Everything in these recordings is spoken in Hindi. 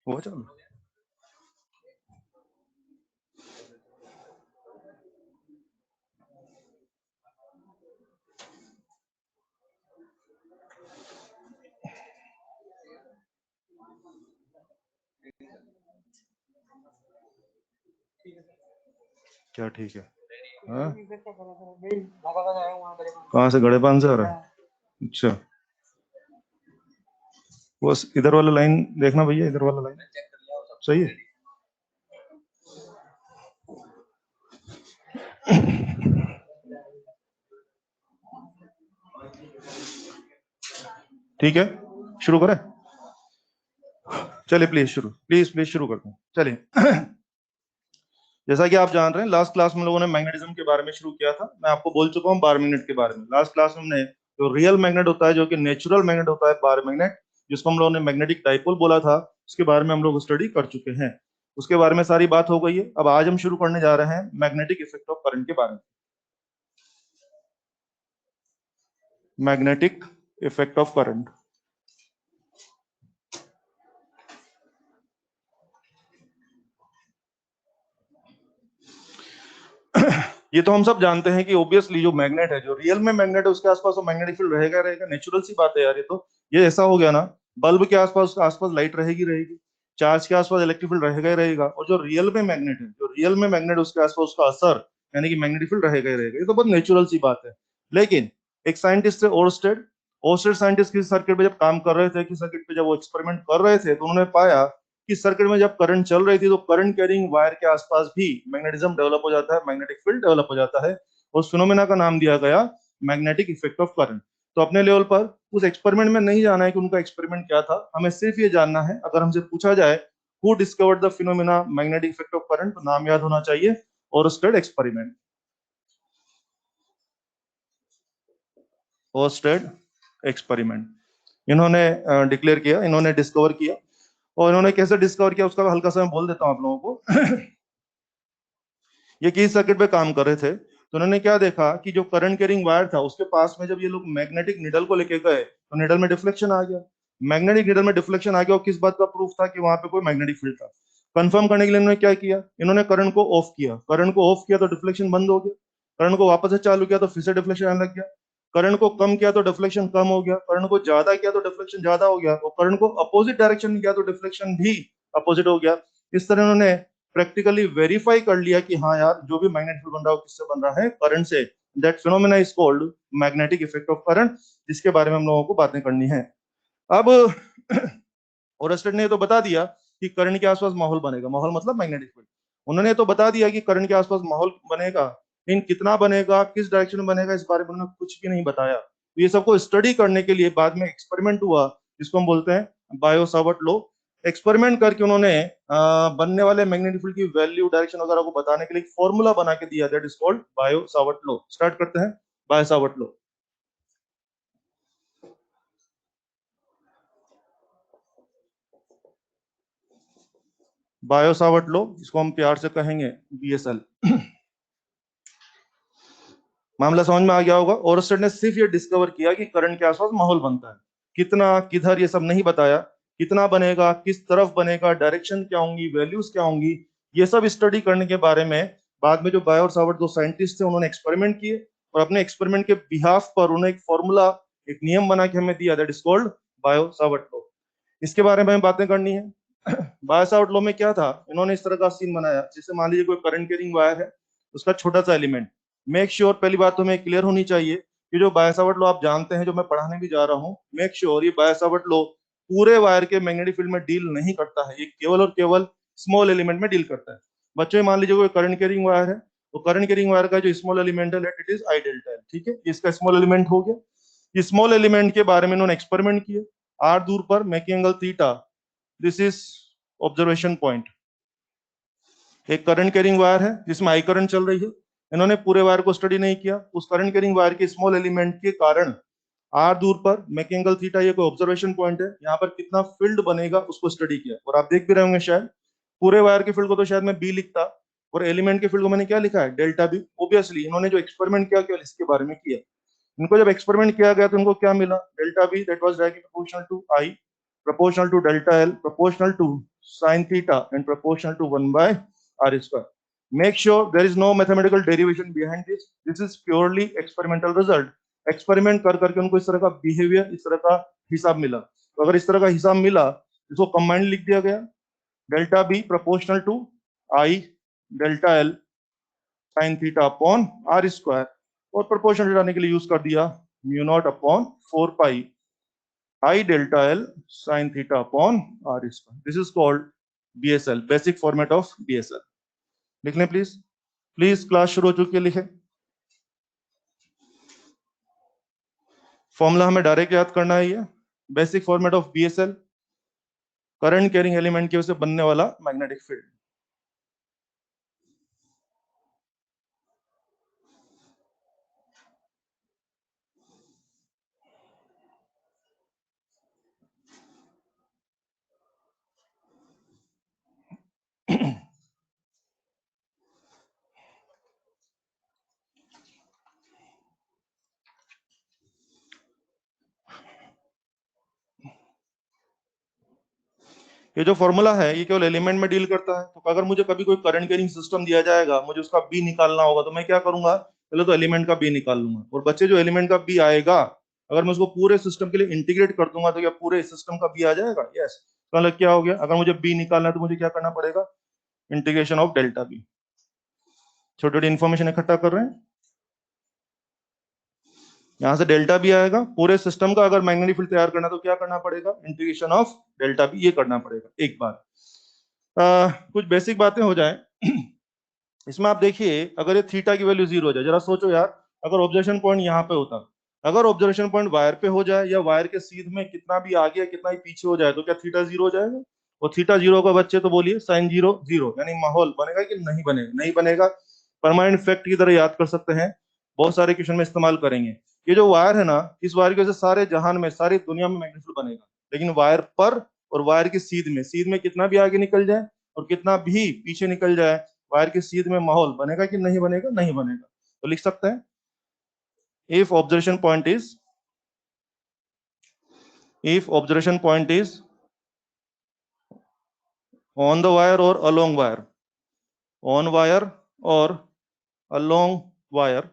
वो चल क्या ठीक है? हाँ, कहाँ से? गड़े पान से आ रहा है? अच्छा, वो इधर वाला लाइन देखना भैया, इधर वाला लाइन सही है। ठीक है, शुरू करें? चलिए प्लीज प्लीज शुरू करते हैं। चलिए जैसा कि आप जान रहे हैं, लास्ट क्लास में लोगों ने मैग्नेटिज्म के बारे में शुरू किया था। मैं आपको बोल चुका हूँ बार मैग्नेट के बारे में। लास्ट क्लास में हमने जो रियल मैग्नेट होता है, जो कि नेचुरल मैग्नेट होता है, बार मैग्नेट, जिसको हम लोगों ने मैग्नेटिक डाइपोल बोला था, उसके बारे में हम लोग स्टडी कर चुके हैं। उसके बारे में सारी बात हो गई है। अब आज हम शुरू करने जा रहे हैं मैग्नेटिक इफेक्ट ऑफ करंट के बारे में। मैग्नेटिक इफेक्ट ऑफ करंट, ये तो हम सब जानते हैं कि ऑब्वियसली जो मैग्नेट है, जो रियल में मैग्नेट है, उसके आसपास तो मैग्नेटिक फील्ड रहेगा रहेगा। नेचुरल सी बात है यार। ये ऐसा हो गया ना, बल्ब के आसपास लाइट रहेगी रहेगी, चार्ज के आसपास इलेक्ट्रिक फील्ड रहेगा ही रहेगा। और जो रियल में मैग्नेट है, जो रियल में मैग्नेट, उसके आसपास उसका असर यानी कि मैग्नेटिक फील्ड रहेगा ही रहेगा। ये तो बहुत नेचुरल सी बात है। लेकिन एक साइंटिस्ट थे ओरस्टेड। ओरस्टेड साइंटिस्ट किसी सर्किट पे जब काम कर रहे थे, किसी सर्किट पे जब वो एक्सपेरिमेंट कर रहे थे, तो उन्होंने पाया कि सर्किट में जब करंट चल रही थी, तो करंट कैरिंग वायर के आसपास भी मैग्नेटिज्म डेवलप हो जाता है, मैग्नेटिक फील्ड डेवलप हो जाता है। उस फिनोमेना का नाम दिया गया मैग्नेटिक इफेक्ट ऑफ करंट। तो अपने लेवल पर उस एक्सपेरिमेंट में नहीं जाना है कि उनका एक्सपेरिमेंट क्या था, हमें सिर्फ ये जानना है, अगर हमसे पूछा जाए who discovered the phenomena magnetic effect of current, तो नाम याद होना चाहिए, ओरस्टेड एक्सपेरिमेंट। ओरस्टेड एक्सपेरिमेंट इन्होंने डिक्लेयर किया, इन्होंने डिस्कवर किया। और इन्होंने कैसे डिस्कवर किया उसका हल्का सा मैं बोल देता हूं आप लोगों को। ये किस सर्किट पे काम कर रहे थे, तो उन्होंने क्या देखा कि जो करंट कैरिंग वायर था, उसके पास में जब ये लोग मैग्नेटिक निडल को लेके गए, तो निडल में डिफ्लेक्शन आ गया। मैग्नेटिक निडल में डिफ्लेक्शन आ गया, और किस बात का प्रूफ था कि वहां पे कोई मैग्नेटिक फील्ड था। कंफर्म करने के लिए इन्होंने क्या किया, इन्होंने करंट को ऑफ किया। करंट को ऑफ किया तो डिफ्लेक्शन बंद हो गया। करंट को वापस से चालू किया तो फिर से डिफ्लेक्शन आने लग गया। करंट को कम किया तो डिफ्लेक्शन कम हो गया। करंट को ज्यादा किया तो डिफ्लेक्शन ज्यादा हो गया। और करंट को अपोजिट डायरेक्शन में किया तो डिफ्लेक्शन भी अपोजिट हो गया। इस तरह उन्होंने प्रैक्टिकली वेरीफाई कर लिया कि हाँ यार, जो भी मैग्नेट फील्ड बन रहा है किससे बन रहा है, करंट से। That phenomena is called magnetic effect of current, जिसके बारे में हम लोगों को बातें करनी है। अब ओरस्टेड ने तो बता दिया कि करंट के आसपास माहौल बनेगा। माहौल मतलब मैग्नेटिक फील्ड। उन्होंने तो बता दिया कि करंट के आसपास माहौल बनेगा, लेकिन कितना बनेगा, किस डायरेक्शन में बनेगा, इस बारे में उन्होंने कुछ भी नहीं बताया। तो ये सबको स्टडी करने के लिए बाद में एक्सपेरिमेंट हुआ, जिसको हम बोलते हैं बायो सावर्ट लॉ। एक्सपेरिमेंट करके उन्होंने बनने वाले मैग्नेटिक फील्ड की वैल्यू, डायरेक्शन वगैरह को बताने के लिए एक फॉर्मूला बना के दिया, that is called Biot Savart law. Start करते हैं Biot Savart law. Biot Savart law, इसको हम प्यार से कहेंगे बीएसएल। मामला समझ में आ गया होगा। ओरस्टेड ने सिर्फ ये डिस्कवर किया कि करंट के आसपास माहौल बनता है। कितना, किधर, ये सब नहीं बताया। कितना बनेगा, किस तरफ बनेगा, डायरेक्शन क्या होंगी, वैल्यूज क्या होंगी, ये सब स्टडी करने के बारे में बाद में जो बायो और सावर्ट दो साइंटिस्ट थे, उन्होंने एक्सपेरिमेंट किए। और अपने एक्सपेरिमेंट के बिहाफ पर उन्होंने एक फॉर्मूला, एक नियम बना के हमें दिया, that is called Biot Savart law. इसके बारे में हमें बातें करनी है। बायो सावर्ट लॉ में क्या था, इन्होंने इस तरह का सीन बनाया, जैसे मान लीजिए कोई करंट कैरिंग वायर है, उसका छोटा सा एलिमेंट। मेक श्योर, पहली बात तो हमें क्लियर होनी चाहिए कि जो बायो सावर्ट लॉ आप जानते हैं, जो मैं पढ़ाने भी जा रहा हूँ, मेक श्योर ये बायो सावर्ट लॉ पूरे वायर के मैग्नेटिक फील्ड में डील नहीं करता है। ये केवल और केवल स्मॉल एलिमेंट में डील करता है। बच्चों, मान लीजिए कोई करंट कैरिंग वायर है, तो करंट कैरिंग वायर का जो स्मॉल एलिमेंट है, it is I delta L. ठीक है, इसका स्मॉल एलिमेंट हो गया। स्मॉल एलिमेंट के बारे में इन्होंने एक्सपेरिमेंट किए। आर दूर पर making angle theta, this is observation point. एक करंट कैरिंग वायर है जिसमें आई करंट चल रही है। इन्होंने पूरे वायर को स्टडी नहीं किया। उस करंट कैरिंग वायर के स्मॉल एलिमेंट के कारण आर दूर पर मेकिंग एंगल थीटा, ये कोई ऑब्जर्वेशन पॉइंट है, यहाँ पर कितना फील्ड बनेगा उसको स्टडी किया। और आप देख भी रहे होंगे शायद, पूरे वायर के फील्ड को तो शायद मैं बी लिखता, और एलिमेंट के फील्ड को मैंने क्या लिखा है, डेल्टा बी। ओबियसली इन्होंने जो एक्सपेरिमेंट किया केवल इसके बारे में किया। इनको जब एक्सपेरिमेंट किया गया तो इनको क्या मिला, delta B that was directly proportional to I, proportional to delta L, proportional to sin theta and proportional to 1 by r square. Make sure there is no mathematical derivation behind this. This is purely experimental result. Experiment कर करके उनको इस तरह का बिहेवियर, इस तरह का हिसाब मिला। तो अगर इस तरह का हिसाब मिला, इसको कंबाइंड लिख दिया गया, delta B proportional to I delta L sine theta upon R square, और प्रोपोर्शनल हटाने के लिए यूज कर दिया mu naught upon 4 pi I delta L sine theta upon R square. This is called BSL, basic format of BSL. लिख लें प्लीज। प्लीज क्लास शुरू हो चुकी है, लिखे। फॉर्मूला हमें डायरेक्ट याद करना है, ये basic format of BSL, current carrying element की वजह से बनने वाला मैग्नेटिक फील्ड। ये जो फॉर्मूला है ये केवल एलिमेंट में डील करता है। तो अगर मुझे कभी कोई करंट कैरिंग सिस्टम दिया जाएगा, मुझे उसका बी निकालना होगा, तो मैं क्या करूंगा, पहले तो एलिमेंट का बी निकाल लूंगा। और बच्चे जो एलिमेंट का बी आएगा, अगर मैं उसको पूरे सिस्टम के लिए इंटीग्रेट कर दूंगा तो क्या पूरे सिस्टम का बी आ जाएगा? यस। तो मतलब क्या हो गया, अगर मुझे बी निकालना है तो मुझे क्या करना पड़ेगा, इंटीग्रेशन ऑफ डेल्टा बी। छोटी छोटी इन्फॉर्मेशन इकट्ठा कर रहे हैं, यहां से डेल्टा बी आएगा। पूरे सिस्टम का अगर मैग्नेटिक फील्ड तैयार करना तो क्या करना पड़ेगा, इंटीग्रेशन ऑफ डेल्टा बी, ये करना पड़ेगा एक बार। कुछ बेसिक बातें हो जाए इसमें। आप देखिए, अगर ये थीटा की वैल्यू 0 हो जाए, जरा सोचो यार, अगर ऑब्जर्वेशन पॉइंट यहाँ पे होता, अगर ऑब्जर्वेशन पॉइंट वायर पे हो जाए या वायर के सीध में कितना भी आगे कितना ही पीछे हो जाए, तो क्या थीटा 0 हो जाएगा? और थीटा 0 का बच्चे तो बोलिए साइन 0 0, यानी माहौल बनेगा कि नहीं बनेगा? नहीं बनेगा। परमानेंट फैक्ट की तरह याद कर सकते हैं, बहुत सारे क्वेश्चन में इस्तेमाल करेंगे। ये जो वायर है ना, इस वायर की वजह से सारे जहान में, सारी दुनिया में मैग्नेटिक फील्ड बनेगा। लेकिन वायर पर और वायर की सीध में कितना भी आगे निकल जाए और कितना भी पीछे निकल जाए, वायर के सीध में माहौल बनेगा कि नहीं बनेगा? नहीं बनेगा। तो लिख सकते हैं, if observation point is on the wire or along wire, on wire or along wire,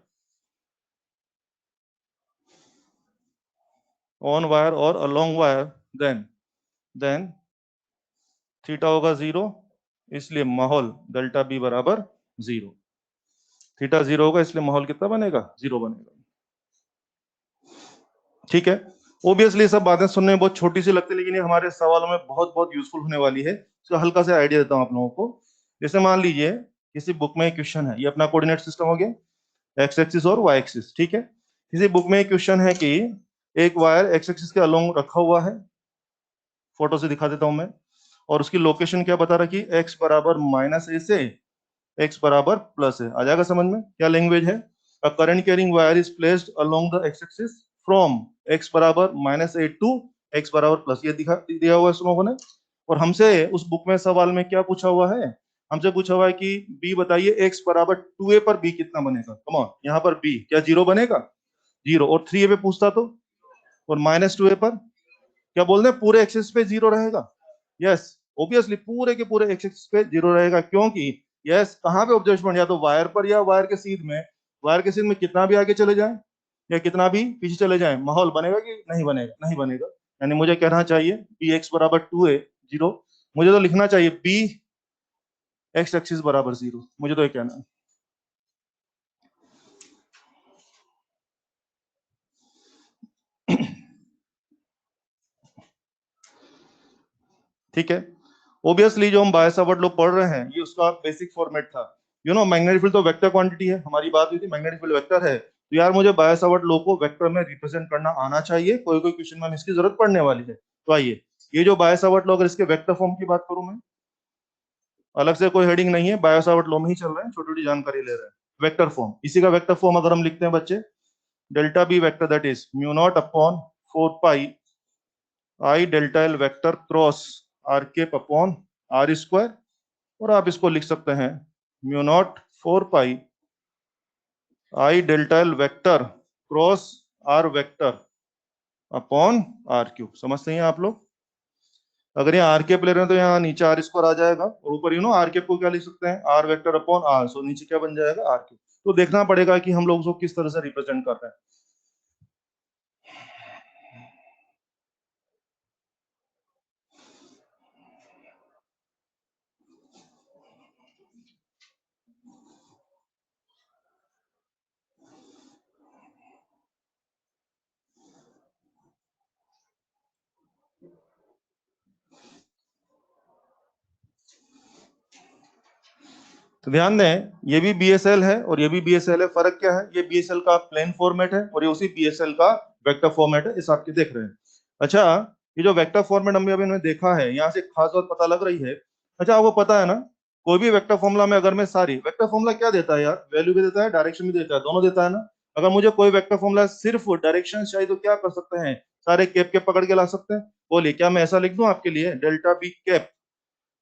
on wire or along wire, then theta होगा 0, इसलिए माहौल डेल्टा बी बराबर 0। थीटा 0 होगा, इसलिए माहौल कितना बनेगा? 0 बनेगा। ठीक है। ओबियसली सब बातें सुनने में बहुत छोटी सी लगती है, लेकिन ये हमारे सवालों में बहुत बहुत यूजफुल होने वाली है। इसका हल्का सा आइडिया देता हूं आप लोगों को। जैसे मान लीजिए किसी बुक में एक क्वेश्चन है, ये अपना कोऑर्डिनेट सिस्टम हो गया, एक्स एक्सिस और वाई एक्सिस। ठीक है। किसी बुक में एक क्वेश्चन है कि एक वायर एक्स एक्सिस के अलोंग रखा हुआ है, फोटो से दिखा देता हूं मैं, और उसकी लोकेशन क्या बता रखी, एक्स बराबर -a से एक्स बराबर +a। आ जाएगा समझ में क्या लैंग्वेज है? A current carrying wire is placed along the x axis from x बराबर -a टू एक्स बराबर +, ये दिया हुआ है उन लोगों ने। और हमसे उस बुक में सवाल में क्या पूछा हुआ है, हमसे पूछा हुआ है कि बी बताइए एक्स बराबर 2a पर बी कितना बनेगा। कम ऑन, यहाँ पर बी क्या 0 बनेगा? 0। और 3a पे पूछता तो, और -2a पर क्या बोल रहे हैं, पूरे एक्सिस पे 0 रहेगा। यस, ऑब्वियसली पूरे के पूरे एक्सिस पे 0 रहेगा, क्योंकि यस कहाँ पे ऑब्जर्वेशन, या तो वायर पर या वायर के सीध में। वायर के सीध में कितना भी आगे चले जाए या कितना भी पीछे चले जाए, माहौल बनेगा कि नहीं बनेगा? नहीं बनेगा। यानी मुझे कहना चाहिए बी एक्स बराबर 2a 0, मुझे तो लिखना चाहिए बी एक्स एक्सिस बराबर 0, मुझे तो ये कहना है। ठीक है। ओबियसली जो हम बायसावर्ट लोग पढ़ रहे हैं, ये उसका बेसिक फॉर्मेट था। यू नो मैग्नेटिक फील्ड तो वेक्टर क्वांटिटी है, हमारी बात हुई थी मैग्नेटिक फील्ड वेक्टर है, तो यार मुझे बायसावर्ट लॉ को वेक्टर में रिप्रेजेंट करना आना चाहिए। कोई कोई क्वेश्चन में इसकी जरूरत पड़ने वाली है। तो आइए, ये जो बायसावर्ट लॉ, अगर इसके वेक्टर फॉर्म की बात करूं मैं, अलग से कोई हेडिंग नहीं है, बायसावर्ट लॉ में ही चल रहे हैं, छोटी छोटी जानकारी ले रहे हैं। वेक्टर फॉर्म, इसी का वेक्टर फॉर्म अगर हम लिखते हैं बच्चे, delta B vector that is mu naught upon 4 pi I delta L vector cross R cap upon R square, और आप इसको लिख सकते हैं mu naught 4 pi I delta L vector cross R vector upon R cube. समझते हैं आप लोग? अगर यहाँ आर कैप ले रहे हैं तो यहाँ नीचे आर स्क्वायर आ जाएगा, और ऊपर आर कैप को क्या लिख सकते हैं, आर वेक्टर अपॉन आर, सो नीचे क्या बन जाएगा, आर कैप। तो देखना पड़ेगा कि हम लोग उसको किस तरह से रिप्रेजेंट कर रहे हैं। तो ध्यान दें, ये भी बीएसएल है और ये भी बीएसएल है। फर्क क्या है, ये बीएसएल का प्लेन फॉर्मेट है और ये उसी बीएसएल का वेक्टर फॉर्मेट है, इस आपके देख रहे हैं। अच्छा, ये जो वेक्टर फॉर्मेट हम अभी हमने देखा है, यहाँ से एक खास बात पता लग रही है। अच्छा, आपको पता है ना, कोई भी वेक्टर फॉर्मूला में अगर मैं सारी वेक्टर फॉर्मूला क्या देता है यार, वैल्यू भी देता है, डायरेक्शन भी देता है, दोनों देता है ना। अगर मुझे कोई वेक्टर फॉर्मूला सिर्फ डायरेक्शन चाहिए तो क्या कर सकते हैं, सारे कैप कैप पकड़ के ला सकते हैं। बोलिए, क्या मैं ऐसा लिख दूं आपके लिए, delta B cap,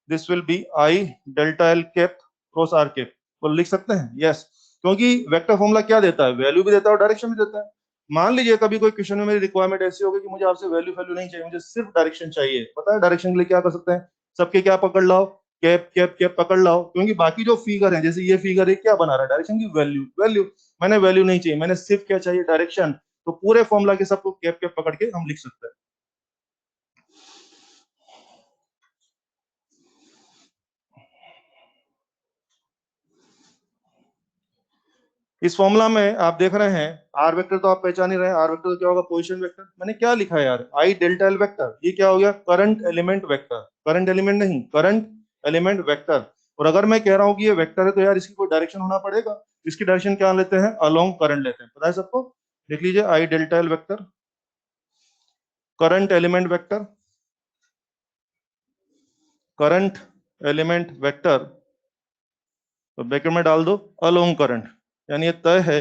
this will be I delta L cap cross R cap, तो लिख सकते हैं, यस। क्योंकि वेक्टर फॉर्मूला क्या देता है, वैल्यू भी देता है और डायरेक्शन भी देता है। मान लीजिए कभी कोई क्वेश्चन में मेरी रिक्वायरमेंट ऐसी होगी कि मुझे आपसे वैल्यू वैल्यू नहीं चाहिए, मुझे सिर्फ डायरेक्शन चाहिए, पता है डायरेक्शन के लिए क्या कर सकते हैं, सबके क्या पकड़ लाओ, कैप कैप कैप पकड़ लाओ। क्योंकि बाकी जो फिगर है, जैसे ये फिगर है, क्या बना रहा है, डायरेक्शन की वैल्यू वैल्यू। मैंने वैल्यू नहीं चाहिए, मैंने सिर्फ क्या चाहिए, डायरेक्शन। तो पूरे फॉर्मूला के सबको कैप कैप पकड़ के हम लिख सकते हैं। इस फॉर्मूला में आप देख रहे हैं, आर वेक्टर तो आप पहचान ही रहे हैं, आर वेक्टर तो क्या होगा, पोजीशन वेक्टर। मैंने क्या लिखा है यार, आई डेल्टा एल वेक्टर, ये क्या हो गया, current element vector, current element नहीं, करंट एलिमेंट वेक्टर। और अगर मैं कह रहा हूं कि ये वेक्टर है तो यार इसकी कोई डायरेक्शन होना पड़ेगा। इसकी डायरेक्शन क्या लेते हैं, अलोंग करंट लेते हैं, पता है सबको। देख लीजिए, I delta L vector, current element vector, current element vector, तो ब्रैकेट में डाल दो अलोंग करंट, यानी ये तय है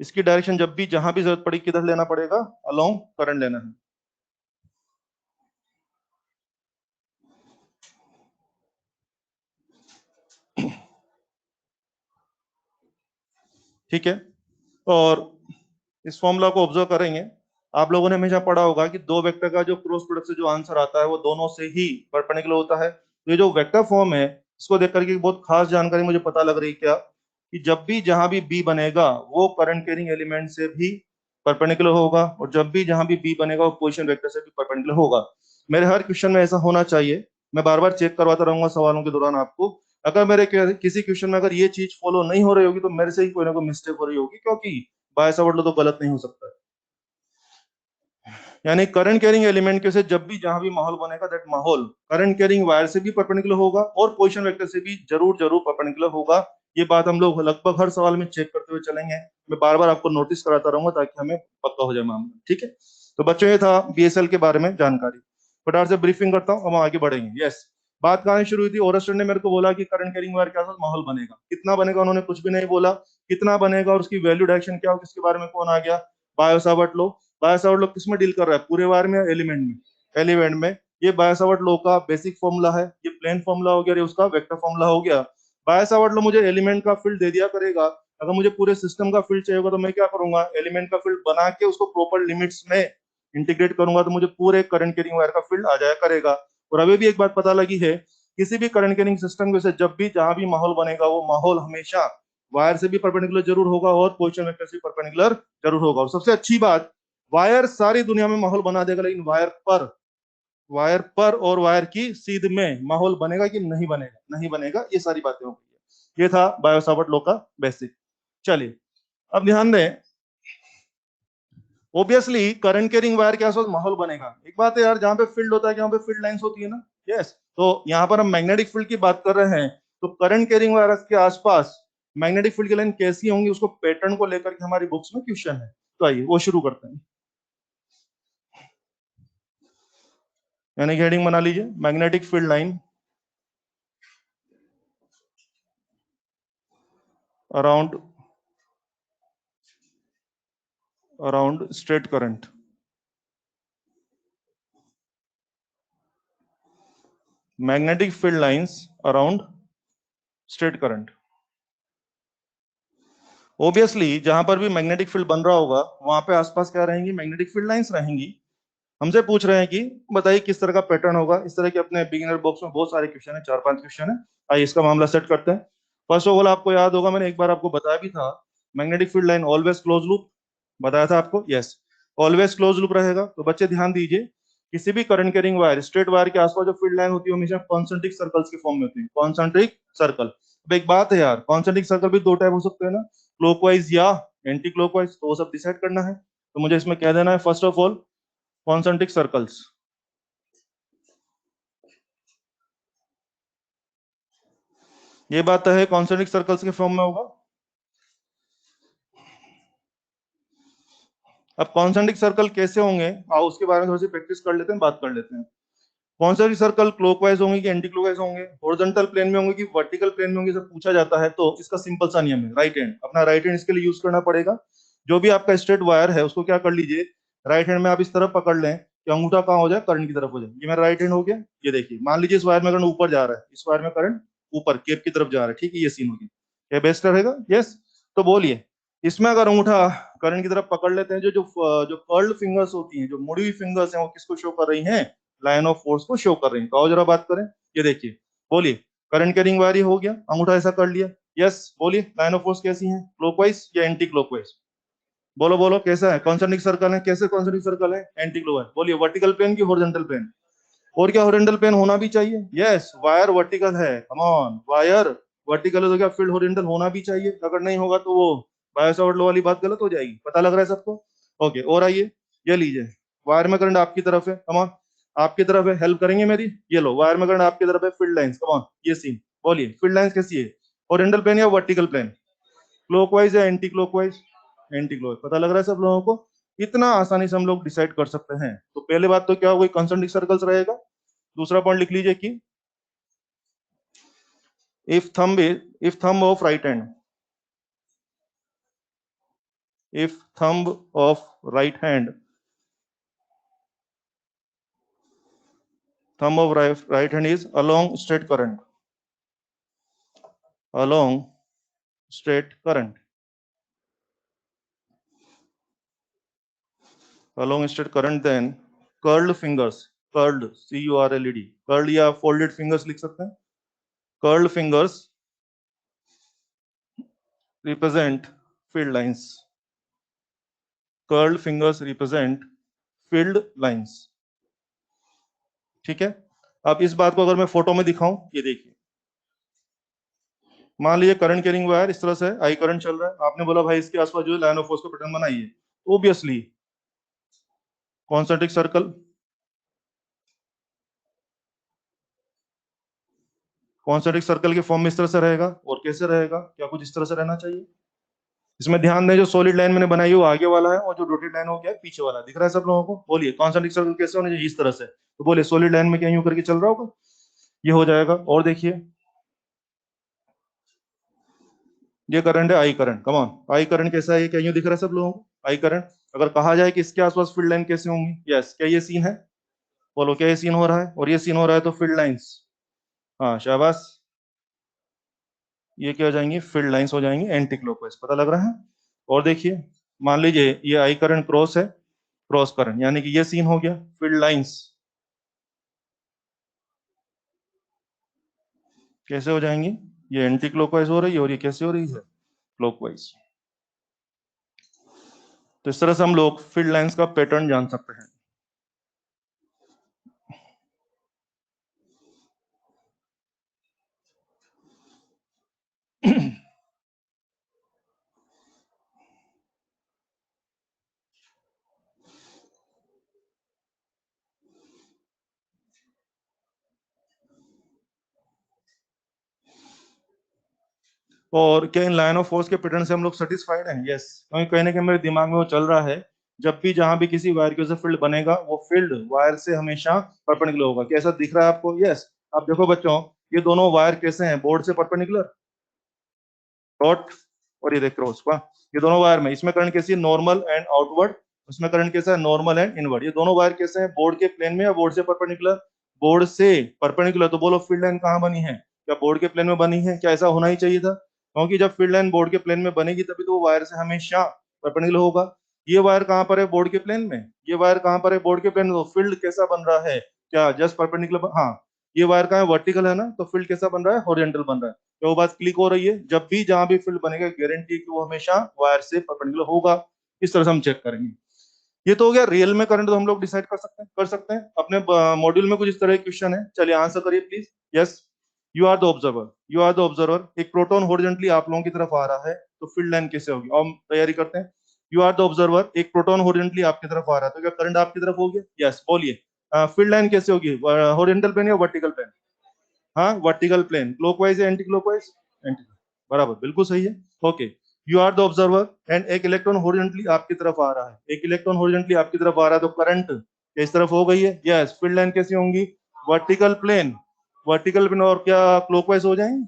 इसकी डायरेक्शन जब भी जहां भी जरूरत पड़ी किधर लेना पड़ेगा, अलोंग करंट लेना है। ठीक है, और इस फॉर्मूला को ऑब्जर्व करेंगे। आप लोगों ने हमेशा पढ़ा होगा कि दो वेक्टर का जो क्रॉस प्रोडक्ट से जो आंसर आता है वो दोनों से ही परपेंडिकुलर होता है। तो ये जो वेक्टर फॉर्म है, इसको देख करके बहुत खास जानकारी मुझे पता लग रही है, क्या कि जब भी जहां भी बी बनेगा वो करंट कैरिंग एलिमेंट से भी परपेंडिकुलर होगा, और जब भी जहां भी बी बनेगा वो पोजीशन वेक्टर से भी परपेंडिकुलर होगा। मेरे हर क्वेश्चन में ऐसा होना चाहिए। मैं बार बार चेक करवाता रहूंगा सवालों के दौरान आपको। अगर मेरे किसी क्वेश्चन में अगर ये चीज फॉलो नहीं हो रही होगी तो मेरे से ही कोई ना कोई मिस्टेक हो रही होगी, क्योंकि बायस वर्ड तो गलत नहीं हो सकता। यानी करंट कैरिंग एलिमेंट के से जब भी जहां भी माहौल बनेगा, दैट माहौल करंट कैरिंग वायर से भी परपेंडिकुलर होगा और पोजीशन वेक्टर से भी जरूर जरूर परपेंडिकुलर होगा। ये बात हम लोग लगभग हर सवाल में चेक करते हुए चलेंगे। मैं बार बार आपको नोटिस कराता रहूंगा ताकि हमें पक्का हो जाए मामला, ठीक है। तो बच्चों, ये था बीएसएल के बारे में जानकारी। फटाफट से ब्रीफिंग करता हूँ, हम आगे बढ़ेंगे। यस, बात कहां से शुरू हुई थी, ओरस्टेड ने मेरे को बोला कि करंट कैरिंग वायर के आसपास माहौल बनेगा, कितना बनेगा उन्होंने कुछ भी नहीं बोला, कितना बनेगा और उसकी वैल्यू डायरेक्शन क्या हो, किसके बारे में कौन आ गया, बायोसावर्ट लो। बायोसावर्ट लो किस में डील कर रहा है, पूरे वायर में या एलिमेंट में, एलिमेंट में। ये बायोसावर्ट लो का बेसिक फॉर्मूला है, ये प्लेन फॉर्मूला हो गया, ये उसका वेक्टर फॉर्मूला हो गया। बायोसावर्ट लो मुझे एलिमेंट का फील्ड दे दिया करेगा। अगर मुझे पूरे सिस्टम का फील्ड चाहिए होगा तो मैं क्या करूंगा, एलिमेंट का फील्ड बना के उसको प्रॉपर लिमिट्स में इंटीग्रेट करूंगा, तो मुझे पूरे करंट कैरिंग वायर का फील्ड आ जाया करेगा। और अभी भी एक बात पता लगी है, किसी भी करंट कैरिंग सिस्टम के से जब भी जहां भी माहौल बनेगा वो माहौल हमेशा वायर से भी परपेंडिकुलर जरूर होगा और पोजीशन वेक्टर से परपेंडिकुलर जरूर होगा। और सबसे अच्छी बात, वायर सारी दुनिया में माहौल बना देगा, लेकिन वायर पर और वायर की सीध में माहौल बनेगा कि नहीं बनेगा, नहीं बनेगा। ये सारी बातें हो गई है। ये था बायोसावर्ट लॉ का बेसिक। चलिए, अब ध्यान दें, ऑब्वियसली करंट कैरिंग वायर के आसपास माहौल बनेगा। एक बात है यार, जहां पे फील्ड होता है जहां पे फील्ड लाइंस होती है ना, यस। तो यहाँ पर हम मैग्नेटिक फील्ड की बात कर रहे हैं, तो करंट कैरिंग वायर के आसपास मैग्नेटिक फील्ड की लाइन कैसी होंगी, उसको पैटर्न को लेकर के हमारी बुक्स में क्वेश्चन है। तो आइए वो शुरू करते हैं। यानी हेडिंग बना लीजिए, magnetic field line around around straight current. Magnetic field lines around straight current. Obviously जहां पर भी मैग्नेटिक फील्ड बन रहा होगा वहां पे आसपास क्या रहेंगी, मैग्नेटिक फील्ड लाइंस रहेंगी। हमसे पूछ रहे हैं कि बताइए किस तरह का पैटर्न होगा। इस तरह के अपने बिगिनर बॉक्स में बहुत सारे क्वेश्चन है, 4-5 क्वेश्चन है। आइए इसका मामला सेट करते हैं। फर्स्ट ऑफ ऑल आपको याद होगा, मैंने एक बार आपको बताया भी था, magnetic field line always close loop, बताया था आपको। यस, ऑलवेज क्लोज लूप रहेगा। तो बच्चे ध्यान दीजिए, किसी भी current carrying wire, straight wire के आसपास जो फील्ड लाइन होती है हमेशा कॉन्सेंट्रिक सर्कल्स के फॉर्म में होती है, कॉन्सेंट्रिक सर्कल। अब एक बात है यार, कॉन्सेंट्रिक सर्कल भी दो टाइप हो सकते हैं ना, क्लॉकवाइज या एंटी क्लॉकवाइज, तो वो सब डिसाइड करना है। तो मुझे इसमें कह देना है first of all concentric circles. ये बात है कॉन्सेंट्रिक सर्कल्स के फॉर्म में होगा। अब कॉन्सेंट्रिक सर्कल कैसे होंगे, आओ उसके बारे में थोड़ी सी प्रैक्टिस कर लेते हैं, बात कर लेते हैं। कॉन्सेंट्रिक सर्कल क्लॉकवाइज होंगे कि एंटी क्लॉकवाइज होंगे, हॉरिजॉन्टल प्लेन में होंगे कि वर्टिकल प्लेन में होंगे, सब पूछा जाता है। तो इसका सिंपल सा नियम है, राइट हैंड, अपना राइट हैंड इसके लिए यूज करना पड़ेगा। जो भी आपका स्ट्रेट वायर है उसको क्या कर लीजिए, राइट हैंड में आप इस तरफ पकड़ लें कि अंगूठा कहाँ हो जाए, करंट की तरफ हो जाए। ये मेरा राइट हैंड हो गया। ये देखिए, मान लीजिए इस वायर में करंट ऊपर जा रहा है, इस वायर में करंट ऊपर केप की तरफ जा रहा है, ठीक है, ये सीन हो गया। क्या बेस्ट रहेगा? यस। तो बोलिए, इसमें अगर अंगूठा करंट की तरफ पकड़ लेते हैं, जो जो जो कर्ल्ड फिंगर्स होती हैं, जो मुड़ी हुई फिंगर्स हैं, वो किसको शो कर रही हैं? लाइन ऑफ फोर्स को शो कर रही हैं। तो आओ जरा बात करें। ये देखिए, बोलिए, करंट कैरिंग वायर हो गया, अंगूठा ऐसा कर लिया। यस, बोलिए, लाइन ऑफ फोर्स कैसी है, क्लॉकवाइज या एंटी क्लॉकवाइज? बोलो बोलो, कैसा है? कॉन्सेंट्रिक सर्कल है, कैसे कॉन्सेंट्रिक सर्कल है? Anti clockwise. बोलिए, वर्टिकल प्लेन की हॉरिजॉन्टल प्लेन? और क्या हॉरिजॉन्टल प्लेन होना भी चाहिए? यस, वायर वर्टिकल है, कम ऑन, वायर वर्टिकल है तो क्या फील्ड हॉरिजॉन्टल होना भी चाहिए? अगर नहीं होगा तो वो बायोसावर्ट लॉ वाली बात गलत हो जाएगी। पता लग रहा है सबको? ओके, और आइए, ये लीजिए, वायर में करंट आपकी तरफ है, कम ऑन, आपकी तरफ है, हेल्प करेंगे मेरी। ये लो, वायर में करंट आपकी तरफ है, फील्ड लाइंस, कम ऑन, ये सीन। बोलिए, फील्ड लाइंस कैसी है, हॉरिजॉन्टल प्लेन या वर्टिकल प्लेन? क्लॉकवाइज या एंटी क्लॉकवाइज? Anti clockwise. पता लग रहा है सब लोगों को? इतना आसानी से हम लोग डिसाइड कर सकते हैं। तो पहले बात तो क्या हो गई, कंसंट्रिक सर्कल्स रहेगा। दूसरा पॉइंट लिख लीजिए कि if thumb of right hand, if thumb of right hand, thumb of right hand is along straight current, along straight current, along straight current, then curled fingers, curled, curled, curled या folded fingers लिख सकते हैं, curled fingers represent field lines, curled fingers represent field lines। ठीक है। अब इस बात को अगर मैं फोटो में दिखाऊं, ये देखिए, मान लीजिए करंट कैरिंग वायर इस तरह से आई करंट चल रहा है, आपने बोला भाई इसके आसपास जो है लाइन ऑफ फोर्स का पैटर्न बनाइए। Obviously concentric circle, concentric circle के फॉर्म में इस तरह से रहेगा। और कैसे रहेगा, क्या कुछ इस तरह से रहना चाहिए? इसमें ध्यान दें, जो सॉलिड लाइन मैंने बनाई है वो आगे वाला है, और जो डॉटेड लाइन हो गया है पीछे वाला। दिख रहा है सब लोगों को? बोलिए, कॉन्सेंट्रिक सर्कल कैसे होने चाहिए? इस तरह से। तो बोलिए, सॉलिड लाइन में क्या यूं करके चल रहा होगा, ये हो जाएगा। और देखिए, ये करंट है I current, come on, I current कैसा है, क्या यूं दिख रहा है सब लोगों को? I current. अगर कहा जाए कि इसके आसपास फील्ड लाइन कैसे होंगी, यस, क्या ये सीन है? बोलो, क्या ये सीन हो रहा है और ये सीन हो रहा है, तो फील्ड लाइंस, हाँ शाबाश, ये क्या हो जाएंगी, फील्ड लाइंस हो जाएंगी एंटी क्लॉकवाइज। पता लग रहा है? और देखिए, मान लीजिए ये आई करंट क्रॉस है, क्रॉस करंट, यानी कि ये सीन हो गया, फील्ड लाइंस कैसे हो जाएंगी, ये एंटी क्लॉकवाइज हो रही है और ये कैसे हो रही है, क्लॉकवाइज। तो इस तरह से हम लोग फील्ड लाइंस का पैटर्न जान सकते हैं। और क्या इन लाइन ऑफ फोर्स के पैटर्न से हम लोग सेटिस्फाइड हैं? यस, क्योंकि कहीं ना कहीं मेरे दिमाग में वो चल रहा है, जब भी जहां भी किसी वायर की वजह से फील्ड बनेगा, वो फील्ड वायर से हमेशा परपेंडिकुलर होगा। कैसा दिख रहा है आपको? यस। अब देखो बच्चों, ये दोनों वायर कैसे हैं, बोर्ड से परपेंडिकुलर, डॉट, और ये देख क्रॉस, वाह, ये दोनों वायर में, इसमें करंट कैसी है, नॉर्मल एंड आउटवर्ड, उसमें करंट कैसा है, नॉर्मल एंड इनवर्ड। ये दोनों वायर कैसे हैं, बोर्ड के प्लेन में या बोर्ड से परपेंडिकुलर? बोर्ड से परपेंडिकुलर। तो बोलो, फील्ड लाइन कहाँ बनी है, क्या बोर्ड के प्लेन में बनी है? क्या ऐसा होना ही चाहिए था? क्योंकि जब फील्ड लाइन बोर्ड के प्लेन में बनेगी तभी तो वो वायर से हमेशा परपेंडिकुलर होगा। ये वायर कहाँ पर है, बोर्ड के प्लेन में। ये वायर कहाँ पर है, बोर्ड के प्लेन में। तो फील्ड कैसा बन रहा है, क्या जस्ट परपेंडिकुलर, हाँ। ये वायर कहाँ है, वर्टिकल है ना, तो फील्ड कैसा बन रहा है, हॉरिजॉन्टल बन रहा है। तो वो बात क्लिक हो रही है। जब भी जहां भी फील्ड बनेगा, गारंटी कि वो हमेशा वायर से परपेंडिकुलर होगा। इस तरह से हम चेक करेंगे। ये तो हो गया रियल में करंट, तो हम लोग डिसाइड कर सकते हैं अपने मॉड्यूल में कुछ इस तरह के क्वेश्चन है। चलिए आंसर करिए please. Yes, you are the observer, you are the observer. एक प्रोटॉन हॉरिजॉन्टली आप लोगों की तरफ आ रहा है, तो फील्ड लाइन कैसे होगी, और हम तैयारी करते हैं। यू आर द ऑब्जर्वर, एक प्रोटॉन हॉरिजॉन्टली आपकी तरफ आ रहा है, तो क्या करंट आपकी तरफ हो गया, यस बोलिए। फील्ड लाइन कैसे होगी, हॉरिजॉन्टल प्लेन या वर्टिकल प्लेन। हाँ, वर्टिकल प्लेन, क्लॉकवाइज या एंटी क्लॉकवाइज, एंटी, बराबर, बिल्कुल सही है। Okay, you are the observer and एक इलेक्ट्रॉन हॉरिजॉन्टली आपकी तरफ आ रहा है, एक इलेक्ट्रॉन हॉरिजॉन्टली आपकी तरफ आ रहा है, तो करंट इस तरफ हो गई है, यस। फील्ड लाइन कैसी होंगी, वर्टिकल प्लेन, वर्टिकल प्लेन, और क्या क्लॉकवाइज हो जाएंगे।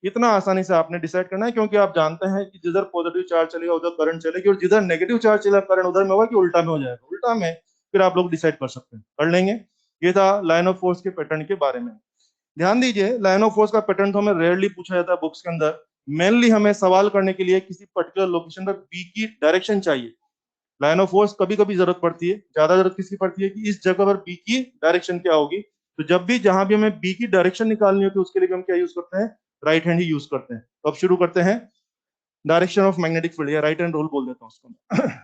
इतना आसानी से आपने डिसाइड करना है, क्योंकि आप जानते हैं कि जिधर पॉजिटिव चार्ज चलेगा उधर करंट चलेगी, और जिधर नेगेटिव चार्ज चलेगा करंट उधर में होगा कि उल्टा में हो जाएगा, उल्टा में। फिर आप लोग डिसाइड कर सकते हैं, कर लेंगे। ये था लाइन ऑफ फोर्स के पैटर्न के बारे में। ध्यान दीजिए, लाइन ऑफ फोर्स का पैटर्न तो हमें रेयरली पूछा जाता है बुक्स के अंदर। मेनली हमें सवाल करने के लिए किसी पर्टिकुलर लोकेशन पर बी की डायरेक्शन चाहिए। लाइन ऑफ फोर्स कभी कभी जरूरत पड़ती है, ज्यादा जरूरत किसकी पड़ती है कि इस जगह पर बी की डायरेक्शन क्या होगी। तो जब भी जहां भी हमें बी की डायरेक्शन निकालनी होती है, उसके लिए भी हम क्या यूज करते हैं, राइट हैंड ही यूज करते हैं। तो अब शुरू करते हैं। डायरेक्शन ऑफ मैग्नेटिक फील्ड, या राइट हैंड रूल बोल देता हूँ उसको।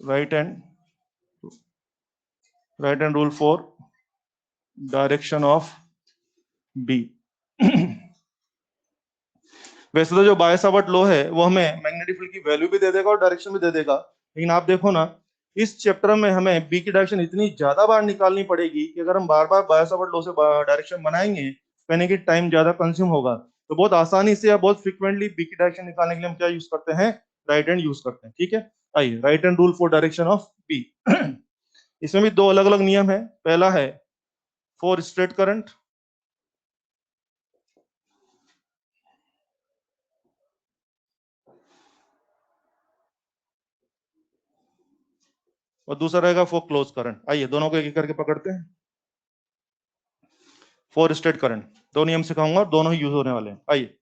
Right hand, right hand rule for direction of B. वैसे तो जो बायसावर्ट लॉ है वो हमें मैग्नेटिक फील्ड की वैल्यू भी दे देगा और डायरेक्शन भी दे देगा, लेकिन आप देखो ना, इस चैप्टर में हमें बी की डायरेक्शन इतनी ज्यादा बार निकालनी पड़ेगी कि अगर हम बार बार बायसावर्ट लॉ से डायरेक्शन बनाएंगे, कहने की टाइम ज्यादा कंज्यूम होगा। तो बहुत आसानी से या बहुत फ्रिक्वेंटली बी की डायरेक्शन निकालने के लिए हम क्या यूज करते हैं, राइट हैंड यूज करते हैं। ठीक है, आइए, right hand rule for direction of B. इसमें भी दो अलग अलग नियम है। पहला है फॉर स्ट्रेट करंट, और दूसरा रहेगा फॉर क्लोज करंट। आइए दोनों को एक एक करके पकड़ते हैं। फॉर स्टेट करंट, दो नियम सिखाऊंगा और दोनों ही यूज होने वाले हैं। आइए,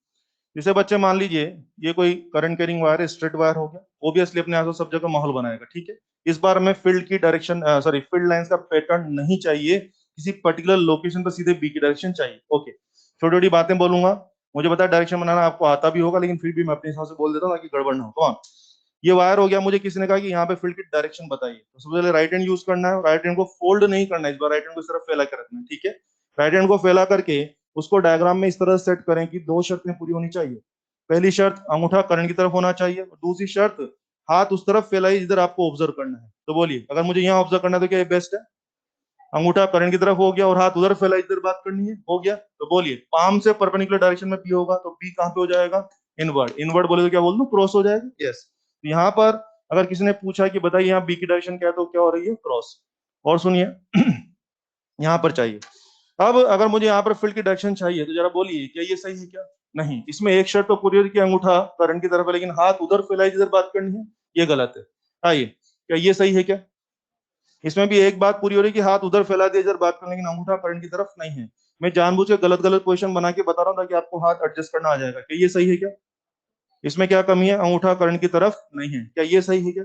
जैसे बच्चे मान लीजिए ये कोई करंट कैरिंग वायर है, स्ट्रेट वायर हो गया, वो भी असली अपने आप सब जगह माहौल बनाएगा। ठीक है, इस बार हमें फील्ड की डायरेक्शन, सॉरी, फील्ड लाइंस का पैटर्न नहीं चाहिए, किसी पर्टिकुलर लोकेशन पर सीधे बी की डायरेक्शन चाहिए। ओके, छोटी छोटी बातें बोलूंगा। मुझे पता है डायरेक्शन बनाना आपको आता भी होगा, लेकिन फिर भी मैं अपने हिसाब से बोल देता हूँ ताकि गड़बड़ ना हो। तो हाँ, ये वायर हो गया, मुझे किसी ने कहा कि यहाँ पे फील्ड की डायरेक्शन बताइए, तो सबसे पहले राइट हैंड यूज करना है। राइट हैंड को फोल्ड नहीं करना है, इस बार राइट हैंड को सिर्फ फैला कर रखना है। ठीक है, राइट हैंड को फैला करके उसको डायग्राम में इस तरह सेट करें कि दो शर्तें पूरी होनी चाहिए। पहली शर्त, अंगूठा करंट की तरफ होना चाहिए, और दूसरी शर्त, हाथ उस तरफ फैलाइए जिधर आपको ऑब्जर्व करना है। तो बोलिए, अगर मुझे यहाँ ऑब्जर्व करना है तो क्या बेस्ट है, अंगूठा करंट की तरफ हो गया और हाथ उधर फैला, इधर बात करनी है, हो गया। तो बोलिए, पाम से परपेंडिकुलर डायरेक्शन में बी होगा, तो बी कहाँ पे हो जाएगा, इनवर्ड। इनवर्ड बोले तो क्या बोल दूं, क्रॉस हो जाएगा। यस, यहाँ पर अगर किसी ने पूछा कि बताइए यहाँ बी की डायरेक्शन क्या है, तो क्या हो रही है, क्रॉस। और सुनिए, यहाँ पर चाहिए। अब अगर मुझे यहाँ पर फील्ड की डायरेक्शन चाहिए, तो जरा बोलिए क्या ये सही है क्या, नहीं। इसमें एक शर्त तो पूरी हो रही है कि अंगूठा करंट की तरफ है, लेकिन हाथ उधर फैलाई जिधर बात करनी है, ये गलत है। आइए, क्या ये सही है क्या, इसमें भी एक बात पूरी हो रही है कि हाथ उधर फैला दिया इधर बात करने, लेकिन अंगूठा करंट की तरफ नहीं है। मैं जानबूझ के गलत गलत पोजीशन बना के बता रहा हूँ ताकि आपको हाथ एडजस्ट करना आ जाएगा। क्या ये सही है क्या, इसमें क्या कमी है, अंगूठा करंट की तरफ नहीं है, क्या ये सही है क्या।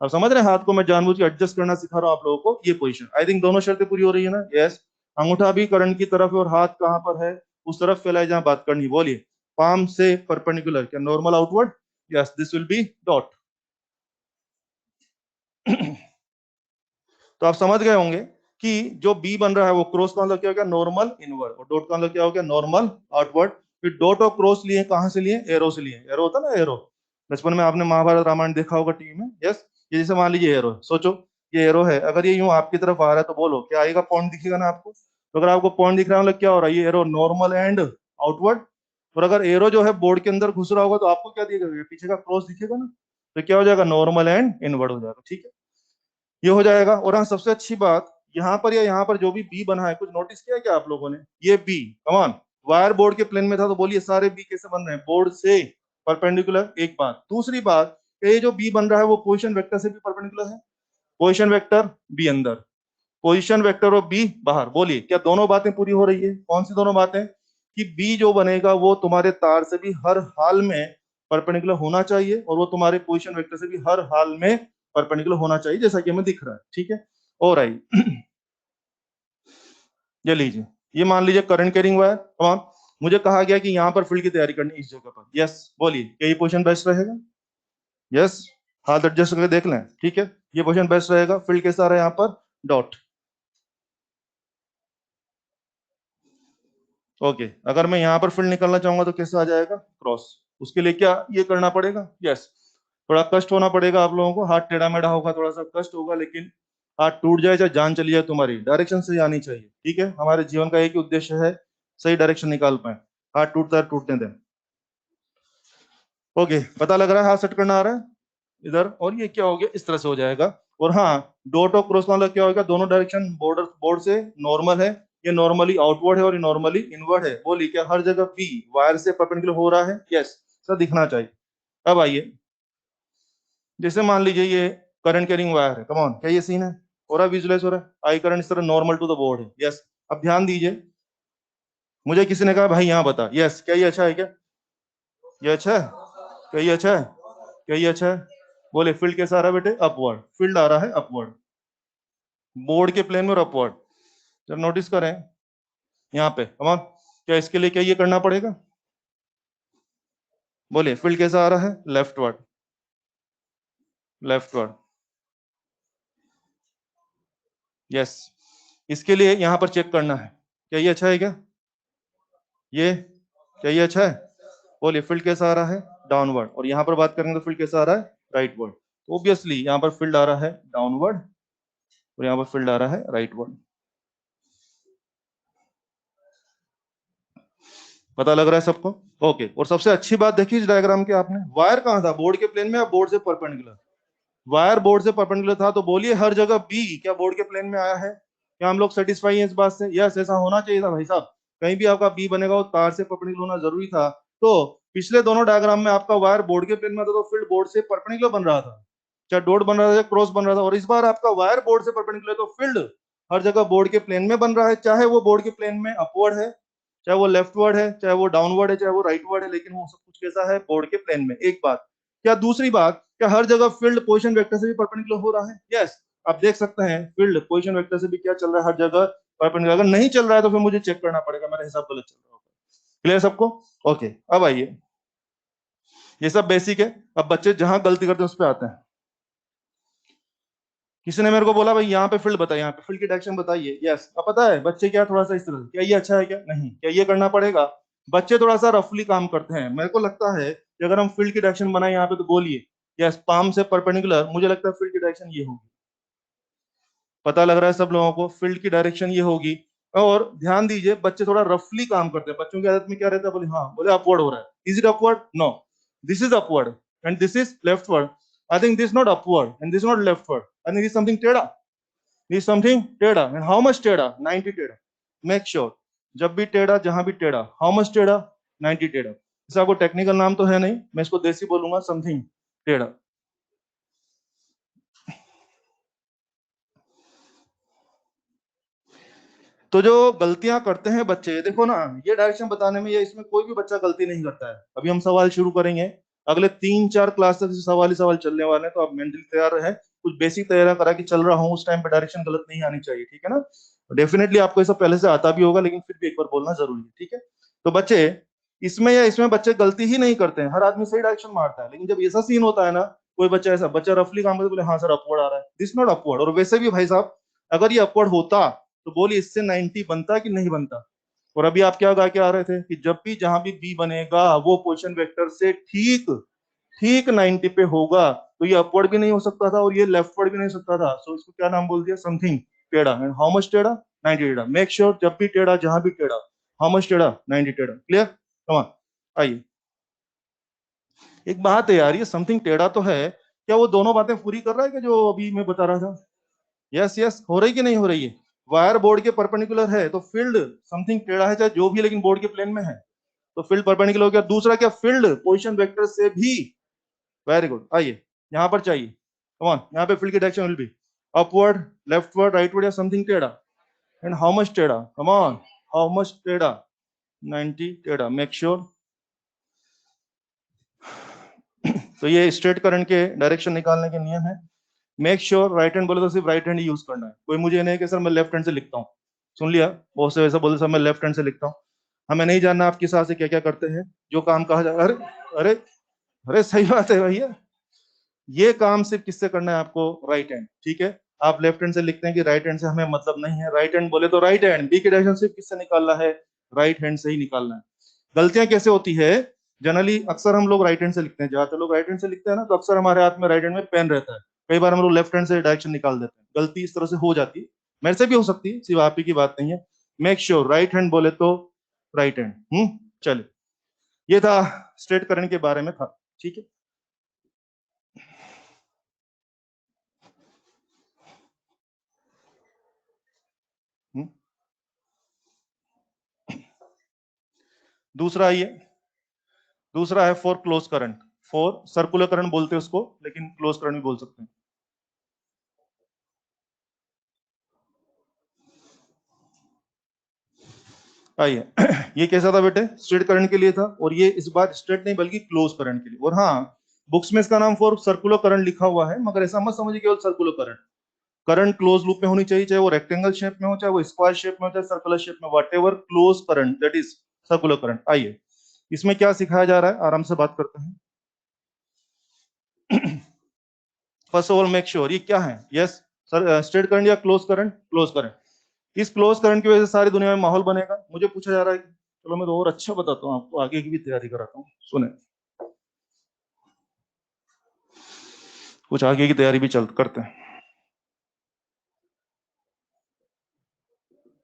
अब समझ रहे हैं, हाथ को मैं जानबूझ के एडजस्ट करना सिखा रहा हूँ आप लोगों को, ये पोजीशन। आई थिंक दोनों शर्तें पूरी हो रही है ना, यस। अंगूठा भी करंट की तरफ है और हाथ कहाँ पर है, उस तरफ फैलाए जहां बात करनी। बोलिए, पाम से परपेंडिकुलर, क्या normal outward, yes, this will B dot. तो आप समझ गए होंगे कि जो बी बन रहा है वो क्रॉस का मतलब क्या हो गया, नॉर्मल इनवर्ड, और डॉट का मतलब क्या हो गया, नॉर्मल आउटवर्ड। फिर डॉट और क्रॉस लिए कहां से लिए, एरो से लिए। एरो होता ना, एरो, बचपन में आपने महाभारत रामायण देखा होगा टीवी में, यस। ये जैसे मान लीजिए एरो, सोचो ये एरो है, अगर ये यूं आपकी तरफ आ रहा है तो बोलो क्या आएगा, पॉइंट दिखेगा ना आपको। तो अगर आपको पॉइंट दिख रहा है मतलब क्या हो रहा है, ये एरो नॉर्मल एंड आउटवर्ड। और अगर एरो जो है बोर्ड के अंदर घुस रहा होगा तो आपको क्या दिखेगा, पीछे का क्रॉस दिखेगा ना, तो क्या हो जाएगा, नॉर्मल एंड इनवर्ड हो जाएगा। ठीक है, ये हो जाएगा। और हाँ, सबसे अच्छी बात, यहाँ पर या यहाँ पर जो भी बी बना है, कुछ नोटिस किया क्या आप लोगों ने, ये बी, कमान, वायर बोर्ड के प्लेन में था, तो बोलिए सारे बी कैसे बन रहे हैं, बोर्ड से परपेंडिकुलर। एक बात, दूसरी बात, ये जो बी बन रहा है वो पोजीशन वेक्टर से भी परपेंडिकुलर है। पोजीशन वेक्टर बी अंदर, पोजीशन वेक्टर और बी बाहर। बोलिए, क्या दोनों बातें पूरी हो रही है, कौन सी दोनों बातें, कि बी जो बनेगा वो तुम्हारे तार से भी हर हाल में परपेंडिकुलर होना चाहिए और वो तुम्हारे पोजीशन वेक्टर से भी हर हाल में परपेंडिकुलर होना चाहिए, जैसा कि हमें दिख रहा है। ठीक है, और आई ये लीजिए, ये मान लीजिए करंट कैरिंग वायर। कौन, मुझे कहा गया कि यहाँ पर फील्ड की तैयारी करनी इस जगह पर। यस, बोलिए क्या ये पोजीशन बेस्ट रहेगा? यस, हाथ एडजस्ट करके देख लें। ठीक है, ये पोजीशन बेस्ट रहेगा। फील्ड कैसा आ रहा है यहाँ पर? डॉट। ओके, अगर मैं यहाँ पर फील्ड निकालना चाहूंगा तो कैसे आ जाएगा? क्रॉस। उसके लिए क्या ये करना पड़ेगा? यस, थोड़ा कष्ट होना पड़ेगा आप लोगों को, हाथ टेढ़ा मेढ़ा होगा, थोड़ा सा कष्ट होगा, लेकिन हाथ टूट जाए चाहे जान चली जाए, तुम्हारी डायरेक्शन से आनी चाहिए। ठीक है, हमारे जीवन का एक ही उद्देश्य है, सही डायरेक्शन निकाल पाए। हाथ टूटता है टूटने दें। ओके, पता लग रहा है हाथ सेट करना आ रहा है इधर, और ये क्या हो गया, इस तरह से हो जाएगा। और हाँ, डॉट और क्रॉस वाला क्या होगा, दोनों डायरेक्शन बोर्ड से नॉर्मल है, ये नॉर्मली आउटवर्ड है और ये नॉर्मली इनवर्ड है। बोलिए क्या हर जगह बी वायर से परपेंडिकुलर हो रहा है? यस, सर दिखना चाहिए। अब आइए, जैसे मान लीजिए ये करंट कैरिंग वायर है, कम ऑन, क्या ये सीन है? हो रहा है, विजुलाइज हो रहा है, आई करंट इस तरह नॉर्मल टू द बोर्ड है। यस, अब ध्यान दीजिए, मुझे किसी ने कहा भाई यहाँ बता, यस क्या ये अच्छा है? क्या ये अच्छा है? क्या ये अच्छा है? क्या ये अच्छा है? बोले फील्ड कैसा आ रहा है बेटे? अपवर्ड, फील्ड आ रहा है अपवर्ड, बोर्ड के प्लेन में और अपवर्ड। जब नोटिस करें यहाँ पे, कम ऑन, क्या इसके लिए क्या ये करना पड़ेगा? बोले फील्ड कैसा आ रहा है? Leftward, leftward. यस, इसके लिए यहाँ पर चेक करना है, क्या ये अच्छा है? क्या ये, क्या ये अच्छा है? बोलिए फील्ड कैसा आ रहा है? डाउनवर्ड। और यहाँ पर बात करेंगे तो फील्ड कैसा आ रहा है? राइटवर्ड। तो ऑब्वियसली यहाँ पर फील्ड आ रहा है डाउनवर्ड और यहाँ पर फील्ड आ रहा है राइटवर्ड। पता लग रहा है सबको? ओके, और सबसे अच्छी बात देखिए इस डायग्राम के, आपने वायर कहाँ था? बोर्ड के प्लेन में या बोर्ड से परपेंडिकुलर? वायर बोर्ड से परपेंडिकुलर था, तो बोलिए हर जगह बी क्या बोर्ड के प्लेन में आया है? क्या हम लोग सेटिस्फाई हैं इस बात से? यस, ऐसा होना चाहिए था भाई साहब। कहीं भी आपका बी बनेगा वो तार से परपेंडिकुलर होना जरूरी था। तो पिछले दोनों डायग्राम में आपका वायर बोर्ड के प्लेन में था तो फील्ड बोर्ड से परपेंडिकुलर बन रहा था, चाहे डॉट बन रहा था, क्रॉस बन रहा था। और इस बार आपका वायर बोर्ड से परपेंडिकुलर तो फील्ड हर जगह बोर्ड के प्लेन में बन रहा है, चाहे वो बोर्ड के प्लेन में अपवर्ड है, चाहे वो लेफ्टवर्ड है, चाहे वो डाउनवर्ड है, चाहे वो राइटवर्ड है, लेकिन वो सब कुछ कैसा है? बोर्ड के प्लेन में। एक बात। क्या दूसरी बात, क्या हर जगह फील्ड पोजीशन वेक्टर से भी परपेंडिकुलर हो रहा है? यस, आप देख सकते हैं फील्ड पोजीशन वेक्टर से भी क्या चल रहा है? हर जगह परपेंडिकुलर। अगर नहीं चल रहा है तो फिर मुझे चेक करना पड़ेगा, मेरा हिसाब गलत चल रहा होगा। क्लियर सबको? ओके, अब आइए, ये सब बेसिक है। अब बच्चे जहां गलती करते हैं उस पर आते हैं। किसी ने मेरे को बोला भाई यहाँ पे फील्ड बताइए, यहाँ पे फील्ड की डायरेक्शन बताइए। यस, अब पता है बच्चे क्या थोड़ा सा इस तरह, क्या ये अच्छा है? क्या नहीं, क्या ये करना पड़ेगा? बच्चे थोड़ा सा रफली काम करते हैं। मेरे को लगता है कि अगर हम फील्ड की डायरेक्शन बनाए यहाँ पे तो बोलिए यस, पाम से परपेंडिकुलर, मुझे लगता है फील्ड की डायरेक्शन ये होगी। पता लग रहा है सब लोगों को? फील्ड की डायरेक्शन ये होगी। और ध्यान दीजिए, बच्चे थोड़ा रफली काम करते हैं। बच्चों की आदत में क्या रहता है? बोले हाँ, बोले अपवर्ड हो रहा है। Is it upward? No, this is upward and this is leftward. I think this not upward and this not leftward, I think this something टेढ़ा, दिस समथिंग टेढ़ा। एंड हाउ मच टेढ़ा? 90 टेढ़ा। मेक श्योर, जब भी टेढ़ा, जहां भी टेढ़ा, हाउ मच टेढ़ा? 90 टेढ़ा। इसे आपको टेक्निकल नाम तो है नहीं, मैं इसको देसी बोलूंगा, समथिंग टेढ़ा। तो जो गलतियां करते हैं बच्चे, देखो ना, ये डायरेक्शन बताने में, ये इसमें कोई भी बच्चा गलती नहीं करता है। अभी हम सवाल शुरू करेंगे, अगले 3-4 क्लास तक सवाल ही सवाल चलने वाले हैं, तो आप मेंटली तैयार रहे, कुछ बेसिक तैयार करा कि चल रहा हूँ उस टाइम पे डायरेक्शन गलत नहीं आनी चाहिए। ठीक है ना? डेफिनेटली आपको ये सब पहले से आता भी होगा, लेकिन फिर भी एक बार बोलना जरूरी है। ठीक है, तो बच्चे इसमें या इसमें बच्चे गलती ही नहीं करते हैं, हर आदमी सही डायरेक्शन मारता है। लेकिन जब ऐसा सीन होता है ना, कोई बच्चा ऐसा बच्चा रफली काम करते बोले हाँ सर अपवर्ड आ रहा है, दिस नॉट अपवर्ड। और वैसे भी भाई साहब, अगर ये अपवर्ड होता तो बोलिए इससे 90 बनता कि नहीं बनता? और अभी आप क्या गा के आ रहे थे कि जब भी जहां भी बी बनेगा वो पोजीशन वेक्टर से ठीक ठीक 90 पे होगा, तो ये अपवर्ड भी नहीं हो सकता था और ये लेफ्टवर्ड भी नहीं हो सकता था। सो इसको क्या नाम बोल दिया? समथिंग टेढ़ा। एंड हाउ मच टेढ़ा? 90 टेढ़ा। मेक श्योर, जब भी टेढ़ा, जहां भी टेढ़ा, हाउ मच टेढ़ा? 90 टेढ़ा। क्लियर? कम ऑन, आइए। एक बात है यार, ये समथिंग टेढ़ा तो है, क्या वो दोनों बातें पूरी कर रहा है कि जो अभी मैं बता रहा था? यस यस, हो रही कि नहीं हो रही है? वायर बोर्ड के परपेंडिकुलर है तो फील्ड समथिंग टेढ़ा है, चाहे जो भी, लेकिन बोर्ड के प्लेन में है तो फील्ड परपेंडिकुलर हो गया। दूसरा क्या? फील्ड पोजीशन वेक्टर से भी, वेरी गुड, आइए यहां पर चाहिए, कम ऑन, यहाँ पे फील्ड की direction will be upward, leftward, rightward या समथिंग टेढ़ा। एंड हाउ मच टेढ़ा? कम ऑन, हाउ मच टेढ़ा? 90 टेढ़ा। मेक श्योर, तो ये स्ट्रेट करंट के डायरेक्शन निकालने के नियम है। मेक श्योर राइट हैंड बोले तो सिर्फ राइट हैंड ही यूज करना है। कोई मुझे नहीं कि सर मैं लेफ्ट हैंड से लिखता हूँ, सुन लिया, बहुत से वैसा बोलते सर मैं लेफ्ट हैंड से लिखता हूँ। हमें नहीं जानना आप किस हिसाब से क्या क्या करते हैं, जो काम कहा जाए। अरे अरे अरे सही बात है भैया, ये काम सिर्फ किससे करना है आपको, राइट हैंड, ठीक है। आप लेफ्ट हैंड से लिखते हैं कि राइट हैंड से हमें मतलब नहीं है, राइट हैंड बोले तो राइट हैंड, बी की डायरेक्शन सिर्फ किससे निकालना है, राइट हैंड से ही निकालना है। गलतियां कैसे होती है, जनरली अक्सर हम लोग राइट हैंड से लिखते हैं, ज्यादातर लोग राइट हैंड से लिखते हैं ना, तो अक्सर हमारे हाथ में राइट हैंड में पेन रहता है, कई बार हम लोग लेफ्ट हैंड से डायरेक्शन निकाल देते हैं, गलती इस तरह से हो जाती है, मेरे से भी हो सकती है, सिर्फ आप ही की बात नहीं है। मेक श्योर राइट हैंड बोले तो राइट हैंड। चलिए, ये था स्ट्रेट करंट के बारे में था, ठीक है। दूसरा ये, दूसरा है for close current, for circular current बोलते हैं उसको, लेकिन क्लोज करंट भी बोल सकते हैं। आइए ये कैसा था बेटे, स्ट्रेट करंट के लिए था, और ये इस बार स्ट्रेट नहीं बल्कि क्लोज करंट के लिए। और हाँ, बुक्स में इसका नाम फॉर सर्कुलर करंट लिखा हुआ है, मगर ऐसा मत समझिए केवल circular current, current close loop में होनी चाहिए, चाहे वो रेक्टेंगल शेप में हो, चाहे वो स्क्वायर शेप में हो, चाहे सर्कुलर शेप में, what ever close current that is circular current. आइए इसमें क्या सिखाया जा रहा है, आराम से बात करते हैं। First of all make sure ये क्या है, यस सर, स्ट्रेट करंट या क्लोज करंट, क्लोज करंट। इस क्लोज करंट की वजह से सारी दुनिया में माहौल बनेगा। मुझे पूछा जा रहा है, चलो मैं तो और अच्छा बताता हूँ आपको, आगे की भी तैयारी कराता हूँ, सुने, कुछ आगे की तैयारी भी चल करते हैं।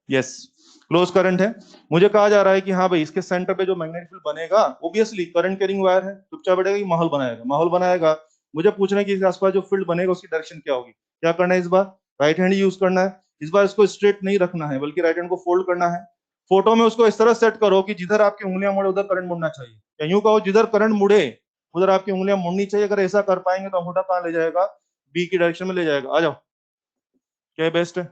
यस, क्लोज करंट है, मुझे कहा जा रहा है कि हाँ भाई इसके सेंटर पे जो मैग्नेटिक फील्ड बनेगा, ऑब्वियसली करंट कैरिंग वायर है, चुपचाप बैठेगा कि माहौल बनाएगा, माहौल बनाएगा। मुझे पूछना है कि इसके आसपास जो फील्ड बनेगा उसकी डायरेक्शन क्या होगी, क्या करना है इस बार, राइट हैंड यूज करना है। इस बार इसको स्ट्रेट नहीं रखना है, बल्कि राइट हैंड को फोल्ड करना है। फोटो में उसको इस तरह सेट करो कि जिधर आपकी उंगलियां मुड़े उधर करंट मुड़ना चाहिए, या यूं कहो जिधर करंट मुड़े उधर आपकी उंगलियां मुड़नी चाहिए। अगर ऐसा कर पाएंगे तो अंगूठा कहाँ ले जाएगा, बी की डायरेक्शन में ले जाएगा। आ जाओ, क्या बेस्ट है,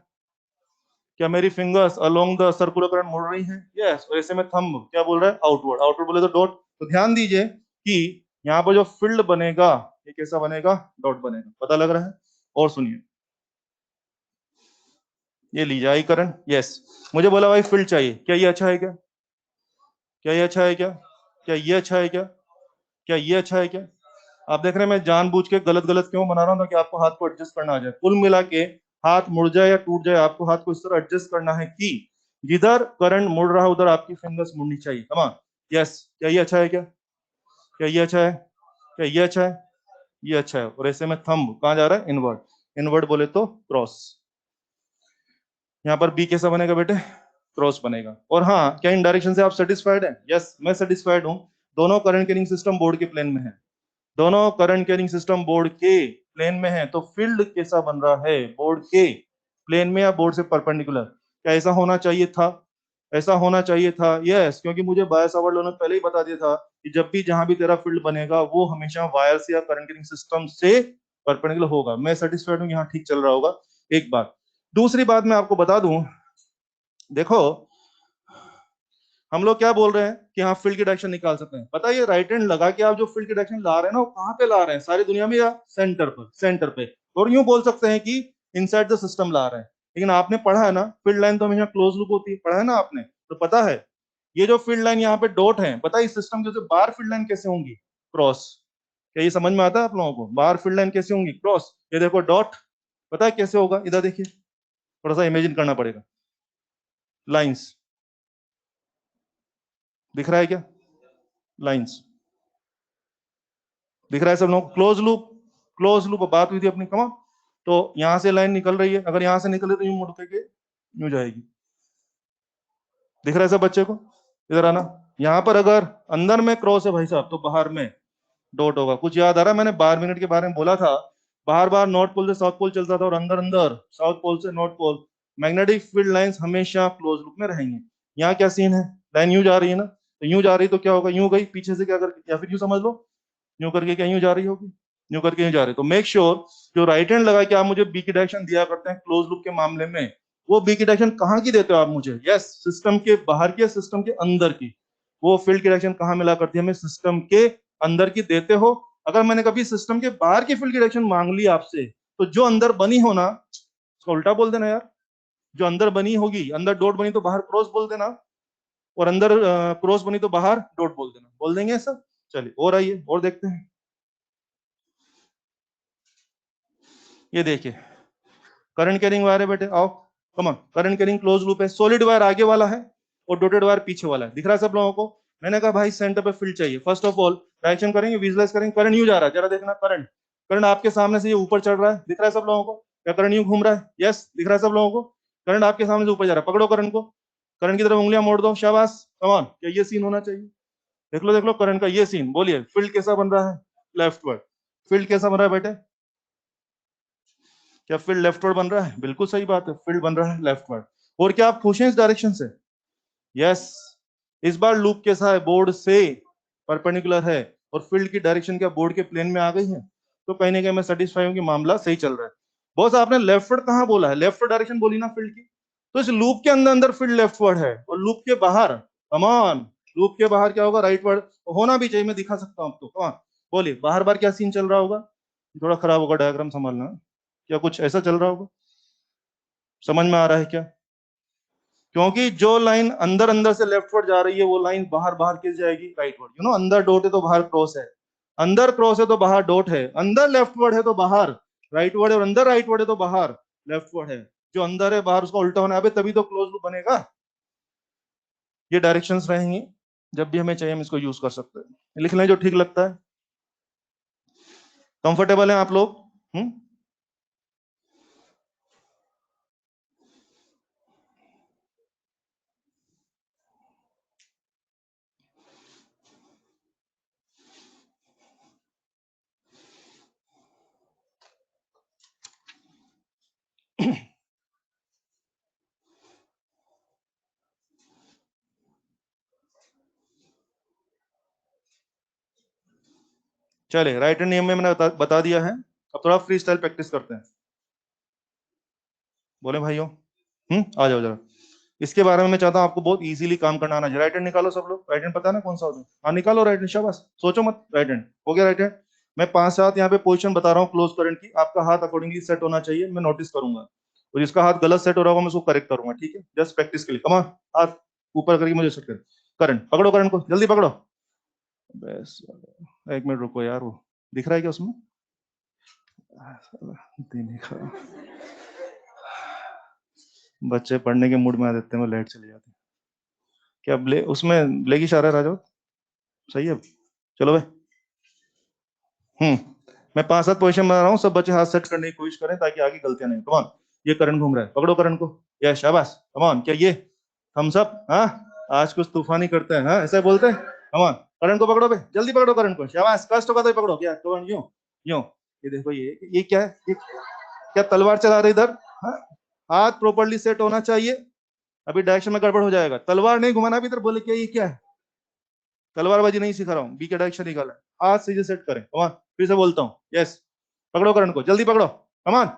क्या मेरी fingers along the circular current मुड़ रही हैं, यस। और ऐसे में थंब क्या बोल रहा है, आउटवर्ड, आउटवर्ड बोले तो डॉट। तो ध्यान दीजिए कि यहाँ पर जो फील्ड बनेगा ये कैसा बनेगा, डॉट बनेगा, पता लग रहा है। और सुनिए, ये ली जाए करंट, यस। मुझे बोला भाई फील्ड चाहिए, क्या ये अच्छा है क्या, क्या ये अच्छा है क्या, क्या ये अच्छा है क्या, क्या ये अच्छा है क्या। आप देख रहे हैं मैं जानबूझ के गलत गलत क्यों बना रहा हूँ, ताकि आपको हाथ को एडजस्ट करना आ जाए। कुल मिला के हाथ मुड़ जाए या टूट जाए, आपको हाथ को इस तरह एडजस्ट करना है कि जिधर करंट मुड़ रहा है उधर आपकी फिंगर्स मुड़नी चाहिए। कमान, यस। क्या ये अच्छा है क्या, क्या ये अच्छा है, क्या ये अच्छा है, ये अच्छा है। और ऐसे में थंब कहाँ जा रहा है, इनवर्ड, इनवर्ड बोले तो क्रॉस। यहाँ पर बी कैसा बनेगा बेटे, क्रॉस बनेगा। और हाँ, क्या इन डायरेक्शन से आप सेटिस्फाइड हैं, यस मैं सेटिस्फाइड हूँ। दोनों करंट कैरिंग सिस्टम बोर्ड के प्लेन में है, दोनों करंट कैरिंग सिस्टम बोर्ड के प्लेन में है। तो फील्ड कैसा बन रहा है, बोर्ड के प्लेन में या बोर्ड से परपेंडिकुलर। क्या ऐसा होना चाहिए था, ऐसा होना चाहिए था, यस। क्योंकि मुझे बाय सावर्ट लॉ ने पहले ही बता दिया था कि जब भी जहां भी तेरा फील्ड बनेगा वो हमेशा वायर से या करंट कैरिंग सिस्टम से परपेंडिकुलर होगा। मैं सेटिस्फाइड हूँ, यहाँ ठीक चल रहा होगा। एक बात, दूसरी बात मैं आपको बता दूं, देखो हम लोग क्या बोल रहे हैं कि हाँ फील्ड की डायरेक्शन निकाल सकते हैं। पता है ये राइट हैंड लगा के आप जो फील्ड की डायरेक्शन ला रहे हैं ना, वो कहाँ पे ला रहे हैं, सारी दुनिया में या सेंटर पर, सेंटर पे। और यूं बोल सकते हैं कि इनसाइड द सिस्टम ला रहे हैं। लेकिन आपने पढ़ा है ना, फील्ड लाइन तो हमेशा क्लोज लूप होती है, पढ़ा है ना आपने, तो पता है ये जो फील्ड लाइन यहाँ पे डॉट है, पता है इस सिस्टम के बाहर फील्ड लाइन कैसे होंगी, क्रॉस। क्या ये समझ में आता है आप लोगों को, बाहर फील्ड लाइन कैसे होंगी, क्रॉस। ये देखो डॉट, पता है कैसे होगा, इधर देखिए, थोड़ा सा इमेजिन करना पड़ेगा। लाइंस दिख रहा है क्या, लाइंस दिख रहा है सब लोग, क्लोज लूप, क्लोज लूप बात हुई थी अपनी, कमा। तो यहां से लाइन निकल रही है, अगर यहां से निकले तो यूं मुड़ के यूं जाएगी। दिख रहा है सब बच्चे को, इधर आना। यहां पर अगर अंदर में क्रॉस है भाई साहब, तो बाहर में डॉट होगा। कुछ याद आ रहा है, मैंने 12 मिनट के बारे में बोला था, बाहर बाहर नॉर्थ पोल से साउथ पोल चलता था, और अंदर अंदर साउथ पोल से north pole. Magnetic field lines हमेशा क्लोज लूप में रहेंगी। यहाँ क्या सीन है, लाइन यूं जा रही है ना, तो यूं जा रही तो क्या होगा, यूं गई पीछे से क्या कर, या फिर यूं समझ लो, यूं करके क्या यूं जा रही होगी, यूं करके यूं जा रही। तो मेक श्योर जो राइट हैंड लगा के आप मुझे बी की डायरेक्शन दिया करते हैं क्लोज लूप के मामले में, वो बी की डायरेक्शन कहाँ की देते हो आप मुझे, यस सिस्टम के बाहर की, सिस्टम के अंदर की। वो फील्ड की डायरेक्शन कहाँ मिला करती है हमें, सिस्टम के अंदर की देते हो। अगर मैंने कभी सिस्टम के बाहर की फील्ड की डायरेक्शन मांग ली आपसे, तो जो अंदर बनी हो ना उसका उल्टा बोल देना यार। जो अंदर बनी होगी, अंदर डॉट बनी तो बाहर क्रॉस बोल देना, और अंदर क्रॉस बनी तो बाहर डॉट बोल देना। बोल देंगे ऐसा? चलिए और आइए और देखते हैं। ये देखिए करंट कैरिंग वायर है बेटे, आओ come on. Current carrying close loop है, सॉलिड वायर आगे वाला है और डॉटेड वायर पीछे वाला है। दिख रहा है सब लोगों को? मैंने कहा भाई सेंटर पे फील्ड चाहिए। फर्स्ट ऑफ ऑल डायरेक्शन करेंगे, विजुअलाइज करेंगे। करंट यूं जा रहा है, जरा देखना करंट। करंट आपके सामने से ये ऊपर चढ़ रहा है, दिख रहा है सब लोगों को? क्या करंट यूं घूम रहा है? यस, दिख रहा है सब लोगों को? करंट आपके सामने से ऊपर जा रहा है, पकड़ो करंट को। करंट की तरफ उंगलियां मोड़ दो, शाबाश, कम ऑन। क्या ये सीन होना चाहिए? देख लो करंट का ये सीन। बोलिए फील्ड कैसा बन रहा है? लेफ्टवर्ड। फील्ड कैसा बन रहा है बेटे? क्या फील्ड लेफ्टवर्ड बन रहा है? बिल्कुल सही बात है, फील्ड बन रहा है लेफ्टवर्ड। और क्या आप खुश हैं इस डायरेक्शन से? यस। इस बार लूप कैसा है? बोर्ड से परपेंडिकुलर है और फील्ड की डायरेक्शन क्या बोर्ड के प्लेन में आ गई है। तो कहीं ना कहीं मैं सेटिस्फाई हूं कि मामला सही चल रहा है। बॉस आपने लेफ्टवर्ड कहां बोला है? लेफ्टवर्ड डायरेक्शन बोली ना फील्ड की। तो इस लूप के अंदर अंदर फील्ड लेफ्टवर्ड है और लूप के बाहर, कमान, लूप के बाहर क्या होगा? राइटवर्ड। होना भी चाहिए, मैं दिखा सकता हूं आपको, कमान। बोलिए बाहर बार क्या सीन चल रहा होगा? थोड़ा खराब होगा डायग्राम, संभालना। क्या कुछ ऐसा चल रहा होगा? समझ में आ रहा है क्या? क्योंकि जो लाइन अंदर अंदर से लेफ्टवर्ड जा रही है वो लाइन बाहर बाहर किस जाएगी? राइटवर्ड। यू नो, अंदर डॉट है तो बाहर क्रॉस है, अंदर क्रॉस है तो बाहर डॉट है, अंदर लेफ्टवर्ड है तो बाहर राइटवर्ड है, और अंदर राइटवर्ड है तो बाहर लेफ्टवर्ड है। जो अंदर है बाहर उसका उल्टा होना है, अबे तभी तो क्लोज लूप बनेगा। ये डायरेक्शंस रहेंगी, जब भी हमें चाहिए हम इसको यूज कर सकते हैं। लिख लें जो ठीक लगता है। कंफर्टेबल हैं आप लोग? चले, राइट हैंड नियम में मैंने बता दिया है। अब थोड़ा फ्री स्टाइल प्रैक्टिस करते हैं। बोले भाइयों, आ जाओ जरा। इसके बारे में मैं चाहता हूँ आपको बहुत इजीली काम करना आना चाहिए। राइट हैंड निकालो सब लोग। राइट हैंड पता है ना कौन सा होता है? हाँ निकालो राइट हैंड, शाबाश, सोचो मत। राइट हैंड हो गया। राइट हैंड मैं 5 7 यहाँ पे पोजीशन बता रहा हूँ क्लोज करंट की, आपका हाथ अकॉर्डिंगली सेट होना चाहिए, मैं नोटिस करूंगा। और जिसका हाथ गलत सेट हो रहा होगा मैं उसको करेक्ट करूंगा, ठीक है? जस्ट प्रैक्टिस के लिए, कमा, हाथ ऊपर करके मुझे सेट कर। करंट पकड़ो, करंट को जल्दी पकड़ो। बस, एक मिनट रुको यार, वो दिख रहा है क्या उसमें? बच्चे पढ़ने के मूड में आ जाते हैं, वो लाइट चली जाती है। क्या उसमें ब्लैक इशारा है राजू? सही है, चलो भाई। हम्म मैं 5 7 पोजीशन बना रहा हूँ, सब बच्चे हाथ सेट करने की कोशिश करें ताकि आगे गलतियां नहीं। कमान, ये करंट घूम रहा है, पकड़ो करंट को। या शाबाश, कमान। क्या ये हम सब, हाँ आज कुछ तूफानी करते हैं, हाँ ऐसा बोलते हैं। कमान, करंट को पकड़ो भाई, जल्दी पकड़ो करंट को, शाबाश। कष्ट होगा तो पकड़ो। क्या कमान, यूं यूं। ये देखो, ये क्या है? ये क्या तलवार चला रहे इधर? हाँ, हाथ प्रॉपर्ली सेट होना चाहिए। अभी डायरेक्शन में गड़बड़ हो जाएगा। तलवार नहीं घुमाना भी इधर। बोले क्या ये क्या है? तलवारबाजी नहीं सिखा रहा हूँ, बी के डायरेक्शन निकाला है। हाथ सीधे सेट करें, कमान। फिर से बोलता हूँ, यस। पकड़ो करंट को, जल्दी पकड़ो, कमान।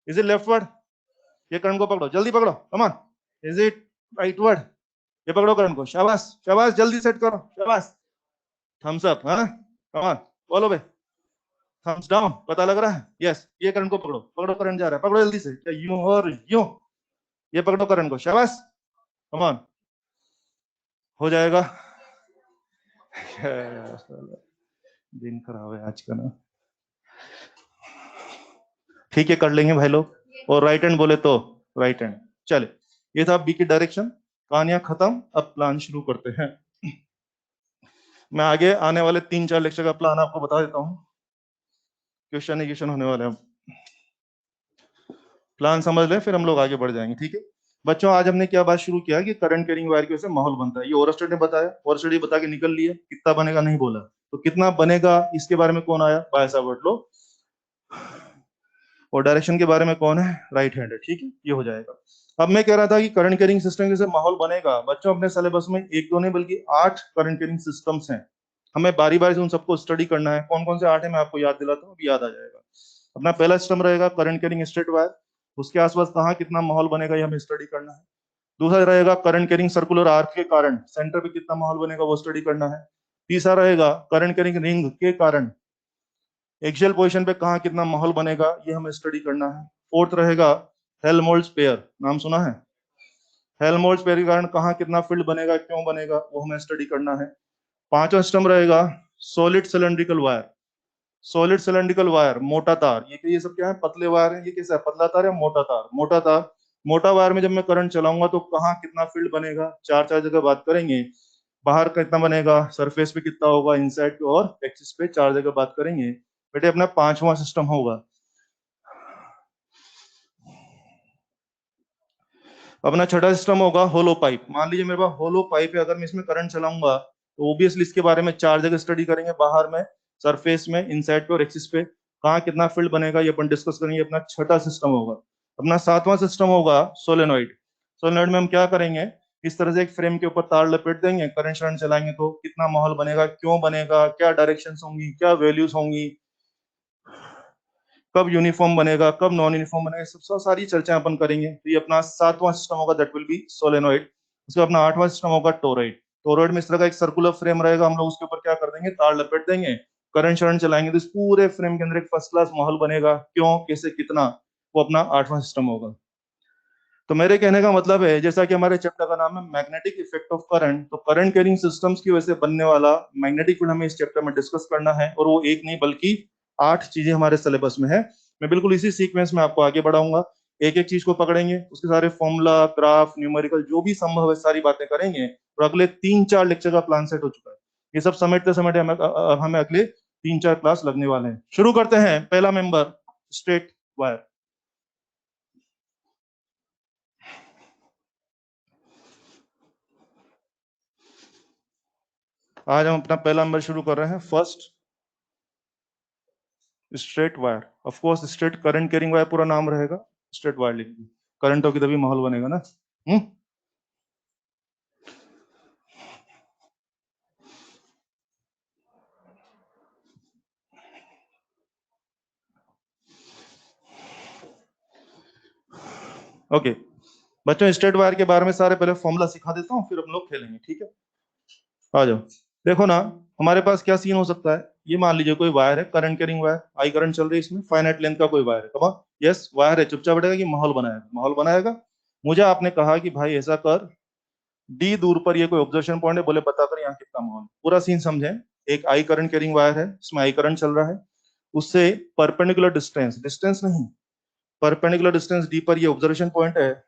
Is it leftward? ये करंट को पकड़ो, जल्दी पकड़ो, कमान। Is it rightward? ये पकड़ो करंट को, शाबाश शाबाश, जल्दी सेट करो, शाबाश। थम्स अप, हाँ कमान। बोलो भाई, थम्स डाउन, पता लग रहा है? यस। ये करंट को पकड़ो, पकड़ो, करंट जा रहा है, पकड़ो जल्दी से। क्या यूं और यूं? ये पकड़ो करंट को, शाबाश, कमान। हो जाएगा। दिन खराब है आज का ना। ठीक है, कर लेंगे भाई लोग। और राइट हैंड बोले तो राइट हैंड। चले, ये था बी की डायरेक्शन। कहानियां खत्म, अब प्लान शुरू करते हैं। मैं आगे आने वाले 3 4 लेक्चर का प्लान आपको बता देता हूँ। क्वेश्चन होने वाले हैं, प्लान समझ लें फिर हम लोग आगे बढ़ जाएंगे, ठीक है? बच्चों आज हमने क्या बात शुरू किया कि करंट कैरिंग वायर की वजह से माहौल बनता है। ये ओरस्टेड ने बताया, ओरस्टेड बता के निकल लिए। कितना बनेगा नहीं बोला, तो कितना बनेगा इसके बारे में कौन आया? बाय सावर्ट लो। और डायरेक्शन के बारे में कौन है? राइट हैंड है, ठीक है? ये हो जाएगा। अब मैं कह रहा था कि करंट कैरिंग सिस्टम जैसे माहौल बनेगा। बच्चों अपने सिलेबस में एक दो नहीं बल्कि 8 करंट कैरिंग सिस्टम्स हैं। हमें बारी बारी से उन सबको स्टडी करना है। कौन कौन से 8 है मैं आपको याद दिलाता हूँ, अभी याद आ जाएगा। अपना पहला सिस्टम रहेगा करंट कैरिंग स्ट्रेट वायर। उसके आसपास कहाँ कितना माहौल बनेगा ये हमें स्टडी करना है। दूसरा रहेगा करंट कैरिंग सर्कुलर आर्क के कारण सेंटर पे कितना माहौल बनेगा वो स्टडी करना है। तीसरा रहेगा करंट कैरिंग रिंग के कारण एक्सियल पोजीशन पे कहाँ कितना माहौल बनेगा ये हमें स्टडी करना है। फोर्थ रहेगा हेल्महोल्ट्ज पेयर, नाम सुना है? हेल्महोल्ट्ज पेयर के कारण कहाँ कितना फील्ड बनेगा, क्यों बनेगा, वो हमें स्टडी करना है। पांचवा सिस्टम रहेगा solid cylindrical wire. Solid cylindrical wire, मोटा तार, ये सब क्या है, पतले वायर है, ये कैसा है, पतला तार या मोटा तार? मोटा तार। मोटा वायर में जब मैं करंट चलाऊंगा तो कहाँ कितना फील्ड बनेगा, चार चार जगह बात करेंगे। बाहर कितना बनेगा, सरफेस पे कितना होगा, इनसाइड पे और एक्सिस पे, चार जगह बात करेंगे। बेटे अपना पांचवा सिस्टम होगा अपना छठा सिस्टम होगा होलो पाइप। मान लीजिए मेरे पास होलो पाइप है, अगर मैं इसमें करंट चलाऊंगा तो ओबियसली इसके बारे में चार जगह स्टडी करेंगे, बाहर में, सरफेस में, इनसाइड पे और एक्सिस पे, कहाँ कितना फील्ड बनेगा ये अपन डिस्कस करेंगे। अपना छठा सिस्टम होगा। अपना सातवां सिस्टम होगा सोलेनोइड। सोलेनोइड में हम क्या करेंगे, इस तरह से एक फ्रेम के ऊपर तार लपेट देंगे, करंट शरंट चलाएंगे तो कितना माहौल बनेगा, क्यों बनेगा, क्या डायरेक्शन होंगी, क्या वैल्यूज होंगी, कब यूनिफॉर्म बनेगा, कब नॉन यूनिफॉर्म बनेगा, सब सब सारी चर्चाएं अपन करेंगे। तो ये अपना सातवां सिस्टम होगा, दैट विल बी सोलेनोइड। उसके अपना आठवां सिस्टम होगा टोरॉइड। टोरॉइड में इस तरह का एक सर्कुलर फ्रेम रहेगा, हम लोग उसके ऊपर क्या कर देंगे, तार लपेट देंगे, करंट शरण चलाएंगे तो इस पूरे फ्रेम के अंदर एक फर्स्ट क्लास माहौल बनेगा, क्यों, कैसे, कितना, वो अपना आठवां सिस्टम होगा। तो मेरे कहने का मतलब है, जैसा कि हमारे चैप्टर का नाम है मैग्नेटिक इफेक्ट ऑफ करंट, तो करंट कैरिंग सिस्टम्स की वजह से बनने वाला मैग्नेटिक फील्ड हमें इस चैप्टर में डिस्कस करना है, और वो एक नहीं बल्कि आठ चीजें हमारे सिलेबस में है। मैं बिल्कुल इसी सीक्वेंस में आपको आगे बढ़ाऊंगा, एक एक चीज को पकड़ेंगे, उसके सारे फॉर्मूला, ग्राफ, न्यूमेरिकल जो भी संभव है सारी बातें करेंगे, और अगले 3-4 लेक्चर का प्लान सेट हो चुका है। ये सब समेटते समेटे हमें अगले 3-4 क्लास लगने वाले हैं। शुरू करते हैं। पहला मेंबर स्ट्रेट वायर। आज हम अपना पहला नंबर शुरू कर रहे हैं, first straight wire. Of course straight current carrying wire पूरा नाम रहेगा, स्ट्रेट वायर लिख दी, करंट होगी तभी माहौल बनेगा ना। हम्म। ओके बच्चों, स्ट्रेट वायर के बारे में सारे पहले फॉर्मूला सिखा देता हूँ, फिर हम लोग खेलेंगे, ठीक है? आ जाओ। देखो ना, हमारे पास क्या सीन हो सकता है, ये मान लीजिए कोई वायर है, current carrying wire, I current चल रही है इसमें, फाइनाइट लेंथ का कोई वायर है, कमा, यस वायर है, चुपचाप बैठेगा कि माहौल बनाएगा, माहौल बनाएगा। मुझे आपने कहा कि भाई ऐसा कर, डी दूर पर ये कोई ऑब्जर्वेशन पॉइंट है, बोले बता कर यहाँ कितना माहौल, पूरा सीन समझे। एक आई करंट कैरिंग वायर है, इसमें आई करंट चल रहा है, उससे परपेंडिकुलर डिस्टेंस, डिस्टेंस नहीं, परपेंडिकुलर डिस्टेंस डी पर ये ऑब्जर्वेशन पॉइंट है,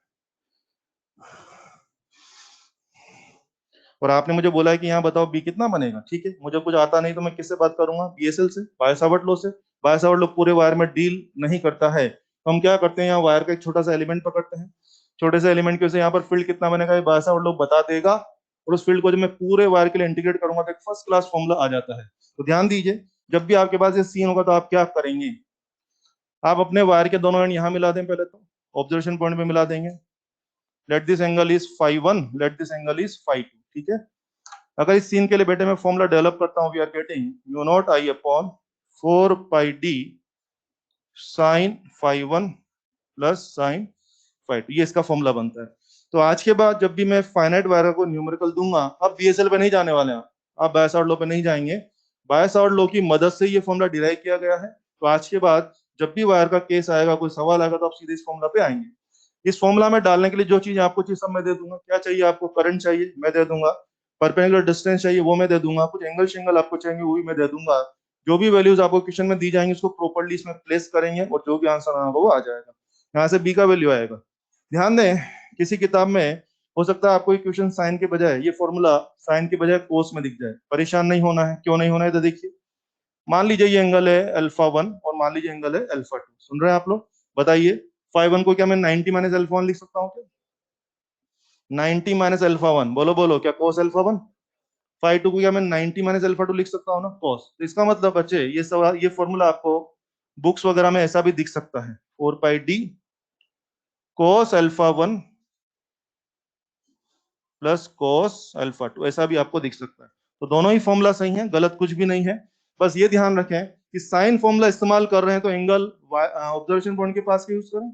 और आपने मुझे बोला है कि यहाँ बताओ बी कितना बनेगा। ठीक है, मुझे कुछ आता नहीं तो मैं किससे बात करूंगा, बीएसएल से, बाय-सावर्ट लॉ से। बाय-सावर्ट लॉ पूरे वायर में डील नहीं करता है, तो हम क्या करते हैं, यहाँ वायर का एक छोटा सा एलिमेंट पकड़ते हैं, छोटे से एलिमेंट की वजह से यहाँ पर फील्ड कितना बनेगा ये बाय-सावर्ट लॉ बता देगा, और उस फील्ड को जब मैं पूरे वायर के लिए इंटीग्रेट करूंगा तो एक फर्स्ट क्लास फॉर्मूला आ जाता है। तो ध्यान दीजिए, जब भी आपके पास ये सीन होगा तो आप क्या करेंगे, आप अपने वायर के दोनों एंड यहाँ मिला दें, पहले तो ऑब्जर्वेशन पॉइंट पे मिला देंगे, let this angle is φ1, let this angle is φ2, ठीक है? अगर इस सीन के लिए बेटे मैं फॉर्मूला डेवलप करता हूं, we are getting you naught I upon 4πd sine φ1 plus sine φ2, ये इसका फॉर्मूला बनता है। तो आज के बाद जब भी मैं फाइनाइट वायर को न्यूमेरिकल दूंगा, अब बीएसएल पे नहीं जाने वाले हैं, आप बाय-सावर्ट लॉ पे नहीं जाएंगे, बाय-सावर्ट लॉ की मदद से ये फॉर्मूला डिराइव किया गया है। तो आज के बाद जब भी वायर का केस आएगा, कोई सवाल आएगा, तो आप सीधे इस फॉर्मूला पे आएंगे। इस फॉर्मूला में डालने के लिए जो चीज आपको चाहिए सब मैं दे दूंगा। क्या चाहिए आपको, करंट चाहिए मैं दे दूंगा, परपेंडिकुलर डिस्टेंस चाहिए वो मैं दे दूंगा, कुछ एंगल शेंगल आपको चाहिए वो भी मैं दे दूंगा। जो भी वैल्यूज आपको क्वेश्चन में दी जाएंगी उसको प्रॉपर्ली इसमें प्लेस करेंगे, और जो भी आंसर आना होगा वो आ जाएगा। यहाँ से बी का वैल्यू आएगा। ध्यान दें, किसी किताब में हो सकता है आपको क्वेश्चन साइन के बजाय, ये फॉर्मूला साइन के बजाय कोस में दिख जाए, परेशान नहीं होना है। क्यों नहीं होना है, तो देखिए, मान लीजिए ये एंगल है α1 और मान लीजिए एंगल है α2, सुन रहे हैं आप लोग? बताइए, φ1 को क्या मैं 90 माइनस α1 लिख सकता हूँ क्या? 90 माइनस α1, बोलो बोलो, क्या cos α1? φ2 को क्या मैं 90 माइनस α2 लिख सकता हूँ ना, cos। तो इसका मतलब बच्चे, ये सवाल, ये फॉर्मूला आपको बुक्स वगैरह में ऐसा भी दिख सकता है, 4πd cos α1 प्लस cos α2, ऐसा भी आपको दिख सकता है। तो दोनों ही फॉर्मूला सही है, गलत कुछ भी नहीं है। बस ये ध्यान रखें कि साइन फॉर्मूला इस्तेमाल कर रहे हैं तो एंगल ऑब्जर्वेशन पॉइंट के पास का यूज करें,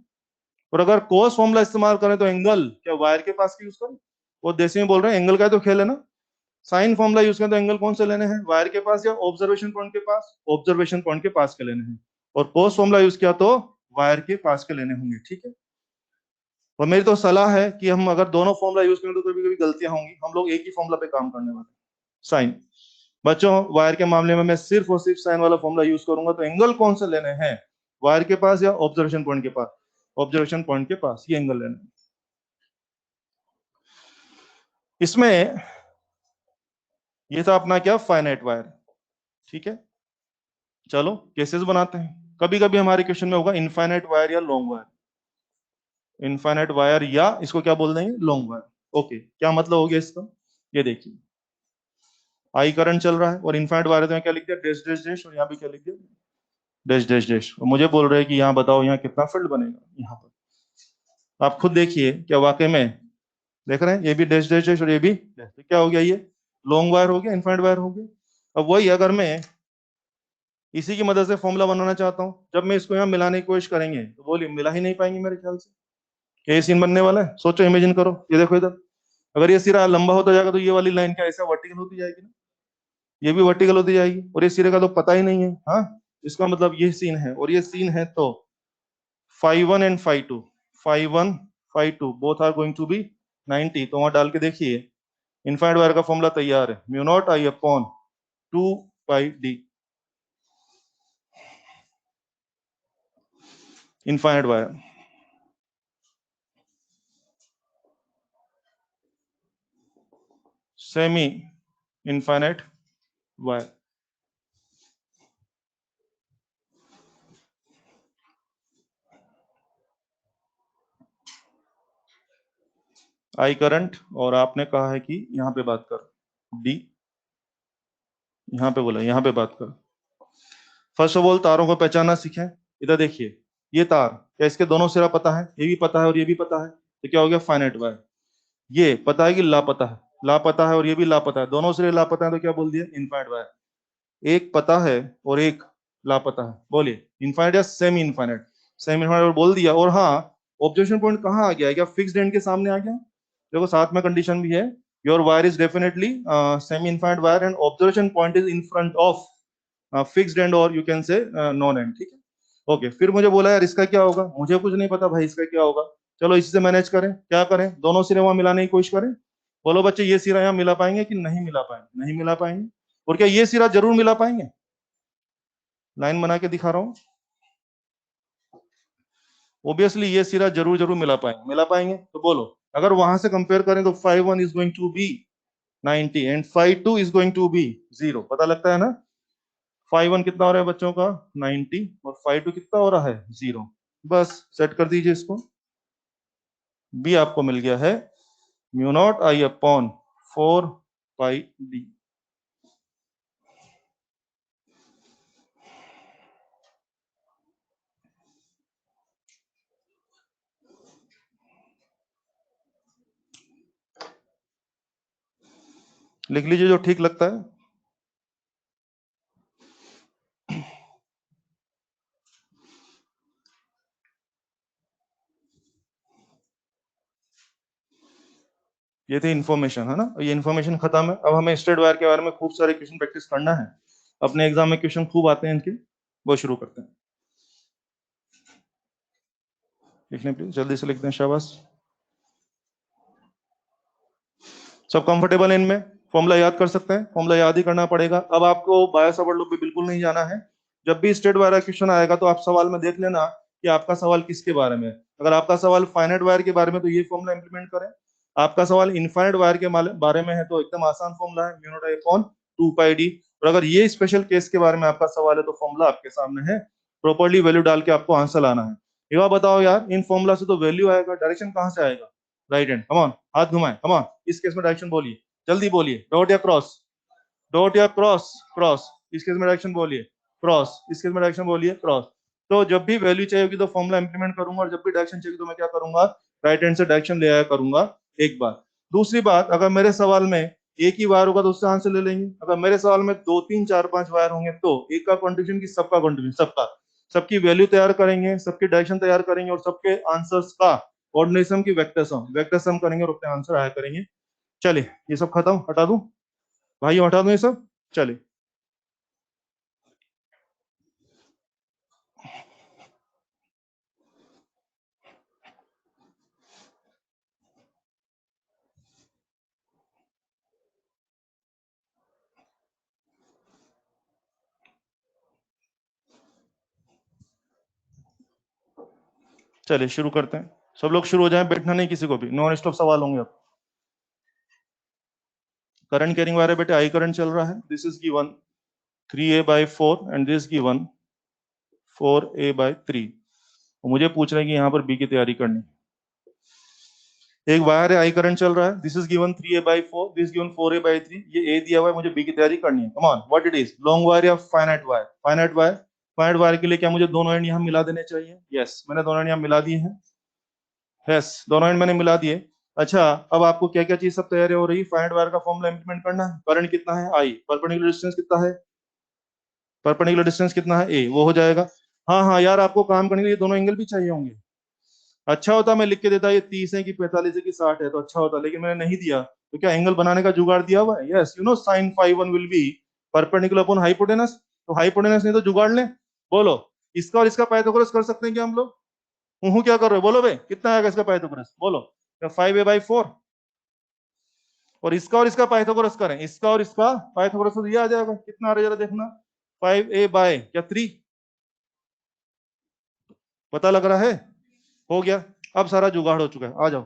और अगर कोस फॉर्मूला इस्तेमाल करें तो एंगल क्या वायर के पास का यूज करें। वो देसी में बोल रहे हैं, एंगल का तो खेल है ना, साइन फॉर्मूला यूज करें तो एंगल कौन से लेने हैं, वायर के पास या ऑब्जर्वेशन पॉइंट के पास, ऑब्जर्वेशन पॉइंट के पास के लेने हैं। और कोस फॉर्मूला यूज किया तो वायर के पास के लेने होंगे, ठीक है। और मेरी तो सलाह है कि हम अगर दोनों फॉर्मूला यूज करें तो कभी कभी गलतियां होंगी, हम लोग एक ही फॉर्मूला पे काम करने वाले हैं। साइन, बच्चों वायर के मामले में मैं सिर्फ और सिर्फ साइन वाला फॉर्मूला यूज करूंगा, तो एंगल कौन से लेने हैं, वायर के पास या ऑब्जर्वेशन पॉइंट के पास, ऑब्जर्वेशन पॉइंट के पास ये एंगल लेने हैं। इसमें ये था अपना क्या, फाइनाइट वायर, ठीक है। चलो केसेस बनाते हैं। कभी कभी हमारे क्वेश्चन में होगा इनफाइनाइट वायर या लॉन्ग वायर, इनफाइनाइट वायर या इसको क्या बोल देंगे, लॉन्ग वायर। ओके, क्या मतलब हो गया इसका, ये देखिए आई करंट चल रहा है और इनफाइनाइट वायर में क्या लिख दिया, डैश डैश डैश, और यहाँ पे क्या लिख दिया, डैश डैश डैश। और मुझे बोल रहे हैं कि यहाँ बताओ यहाँ कितना फील्ड बनेगा, यहाँ पर आप खुद देखिए क्या वाकई में देख रहे हैं, ये भी डैश डैश डैश और ये भी डैश, तो क्या हो गया, ये लॉन्ग वायर हो गया, इनफाइनाइट वायर हो गया। अब वही अगर मैं इसी की मदद से फॉर्मूला बनाना चाहता हूं, जब मैं इसको यहाँ मिलाने की कोशिश करेंगे तो बोलिए मिला ही नहीं पाएंगे मेरे ख्याल से। क्या ये सीन बनने वाला है, सोचो, इमेजिन करो, ये देखो इधर, अगर ये सिरा लंबा होता जाएगा तो ये वाली लाइन क्या ऐसा वर्टिकल होती जाएगी ना, ये भी वर्टिकल होती जाएगी, और ये सिरे का तो पता ही नहीं है। हाँ, इसका मतलब ये सीन है और ये सीन है, तो five one and five two, five one five two both are going to be 90। तो वहां डाल के देखिए, इनफाइनाइट वायर का फॉर्मूला तैयार है, mu naught I upon 2 pi D, infinite wire. Semi infinite wire, I current, और आपने कहा है कि यहाँ पे बात कर, डी, यहाँ पे बोला यहाँ पे बात कर। फर्स्ट ऑफ ऑल तारों को पहचानना सीखें। इधर देखिए, ये तार क्या इसके दोनों सिरा पता है, ये भी पता है और ये भी पता है, तो क्या हो गया, फाइनाइट वायर। ये पता है कि लापता है, लापता है और ये भी लापता है, दोनों सिरे लापता है, तो क्या बोल दिया, इनफाइनाइट वायर। एक पता है और एक लापता है, बोलिए इनफाइनाइट या सेमी इनफाइनाइट, सेमी इनफाइनाइट बोल दिया। और हाँ, ऑब्जर्वेशन पॉइंट कहाँ आ गया है, क्या फिक्स्ड एंड के सामने आ गया, देखो साथ में कंडीशन भी है, your wire is definitely semi infinite wire and observation point is in front of fixed end, और you can say non end, ठीक है। ओके, फिर मुझे बोला यार इसका क्या होगा, मुझे कुछ नहीं पता भाई इसका क्या होगा, चलो इसी से मैनेज करें, क्या करें, दोनों सिरे वहां मिलाने की कोशिश करें। बोलो बच्चे, ये सिरा यहाँ मिला पाएंगे कि नहीं मिला पाएंगे, नहीं मिला पाएंगे। और क्या ये सिरा जरूर मिला पाएंगे, लाइन बना के दिखा रहा हूं, ओबियसली ये सिरा जरूर जरूर मिला पाएंगे, मिला पाएंगे, तो बोलो अगर वहां से कंपेयर करें तो 5 1 is going to be 90 and 5 2 is going to be 0, पता लगता है ना। 5 1 कितना हो रहा है बच्चों का, 90, और 5 2 कितना हो रहा है, 0। बस सेट कर दीजिए इसको, बी आपको मिल गया है mu naught I upon 4 pi D. लिख लीजिए जो ठीक लगता है। ये थी इन्फॉर्मेशन, है ना, ये इन्फॉर्मेशन खत्म है। अब हमें स्ट्रेट वायर के बारे में खूब सारे क्वेश्चन प्रैक्टिस करना है, अपने एग्जाम में क्वेश्चन खूब आते हैं इनके, वो शुरू करते हैं। लिखने प्लीज, जल्दी से लिखते हैं, शाबाश। सब कंफर्टेबल है इनमें, फॉर्मूला याद कर सकते हैं, फॉर्मूला याद ही करना पड़ेगा। अब आपको बायो सावर्ट लॉ पे बिल्कुल नहीं जाना है। जब भी स्ट्रेट वायर क्वेश्चन आएगा तो आप सवाल में देख लेना कि आपका सवाल किसके बारे में है। अगर आपका सवाल फाइनाइट वायर के बारे में तो ये फॉर्मूला इंप्लीमेंट करें, आपका सवाल इनफाइनाइट वायर के बारे में है तो एकदम आसान फॉर्मूला है, mu naught I upon 2 pi D. और अगर ये स्पेशल केस के बारे में आपका सवाल है तो फॉर्मूला आपके सामने है, प्रॉपरली वैल्यू डाल के आपको आंसर लाना है। ये बात बताओ यार, इन फॉर्मूला से तो वैल्यू आएगा, डायरेक्शन कहाँ से आएगा, राइट हैंड, कम ऑन, हाथ घुमाए, कम ऑन, इस केस में डायरेक्शन बोलिए, जल्दी बोलिए, डॉट या क्रॉस, डॉट या क्रॉस, क्रॉस, इस केस में डायरेक्शन बोलिए, क्रॉस, इस केस में डायरेक्शन बोलिए, क्रॉस। तो जब भी वैल्यू चाहिए होगी तो फॉर्मूला इंप्लीमेंट करूंगा, और जब भी डायरेक्शन चाहिए तो मैं क्या करूंगा, राइट हैंड से डायरेक्शन ले आया करूंगा, एक बार। दूसरी बात, अगर मेरे सवाल में एक ही वायर होगा तो उससे आंसर ले लेंगे, अगर मेरे सवाल में 2 3 4 5 वायर होंगे तो एक का कॉन्ट्रीब्यूशन की सबका कॉन्ट्रीब्यूशन, सबका, सबकी वैल्यू तैयार करेंगे, सबकी डायरेक्शन तैयार करेंगे, और सबके आंसर्स का ऑर्डिनेशन की वेक्टर सम करेंगे और अपने आंसर आया करेंगे। चलिए ये सब खत्म, हटा दूं, भाई हटा दो ये सब, चले। चलिए शुरू करते हैं, सब लोग शुरू हो जाएं, बैठना नहीं किसी को भी, नॉन स्टॉप सवाल होंगे अब। करंट कैरिंग वायर है बेटे, आई करंट चल रहा है, this is given 3a/4 and this given 4a/3। मुझे पूछ रहे हैं कि यहाँ पर बी की तैयारी करनी। एक वायर है, आई करंट चल रहा है, this is given 3a/4, this given 4a/3, ये ए दिया हुआ है, मुझे बी की तैयारी करनी है। Come on, what it is, long wire या finite wire? Finite wire. Finite wire के लिए क्या मुझे दोनों एंड यहाँ मिला देने चाहिए? यस, मैंने दोनों एंड यहाँ मिला दिए हैं। यस, दोनों एंड मैंने मिला दिए। अच्छा, अब आपको क्या क्या चीज सब तैयारी हो रही है? फाइनाइट वायर का फॉर्मूला इंप्लीमेंट करना है। करंट कितना है? आई। परपेंडिकुलर डिस्टेंस कितना है? परपेंडिकुलर डिस्टेंस कितना है? ए। वो हो जाएगा। हाँ हाँ यार, आपको काम करने के लिए दोनों एंगल भी चाहिए होंगे। अच्छा होता मैं लिख के देता ये 30 है कि 45 है कि 60 है, तो अच्छा होता, लेकिन मैंने नहीं दिया। तो क्या एंगल बनाने का जुगाड़ दिया हुआ है? Yes, you know sine phi one will be perpendicular upon hypotenuse. तो हाइपोटेनस नहीं तो जुगाड़ ले। बोलो, इसका और इसका पाइथागोरस कर सकते हैं क्या हम लोग? हूँ क्या कर रहे हो? बोलो भाई, कितना आएगा इसका पाइथागोरस? बोलो। 5a/4। और इसका पाइथागोरस करें, इसका और इसका पाइथागोरस, तो ये आ जाएगा। कितना आ रहा है जरा देखना। 5a/3। पता लग रहा है? हो गया। अब सारा जुगाड़ हो चुका है, आ जाओ।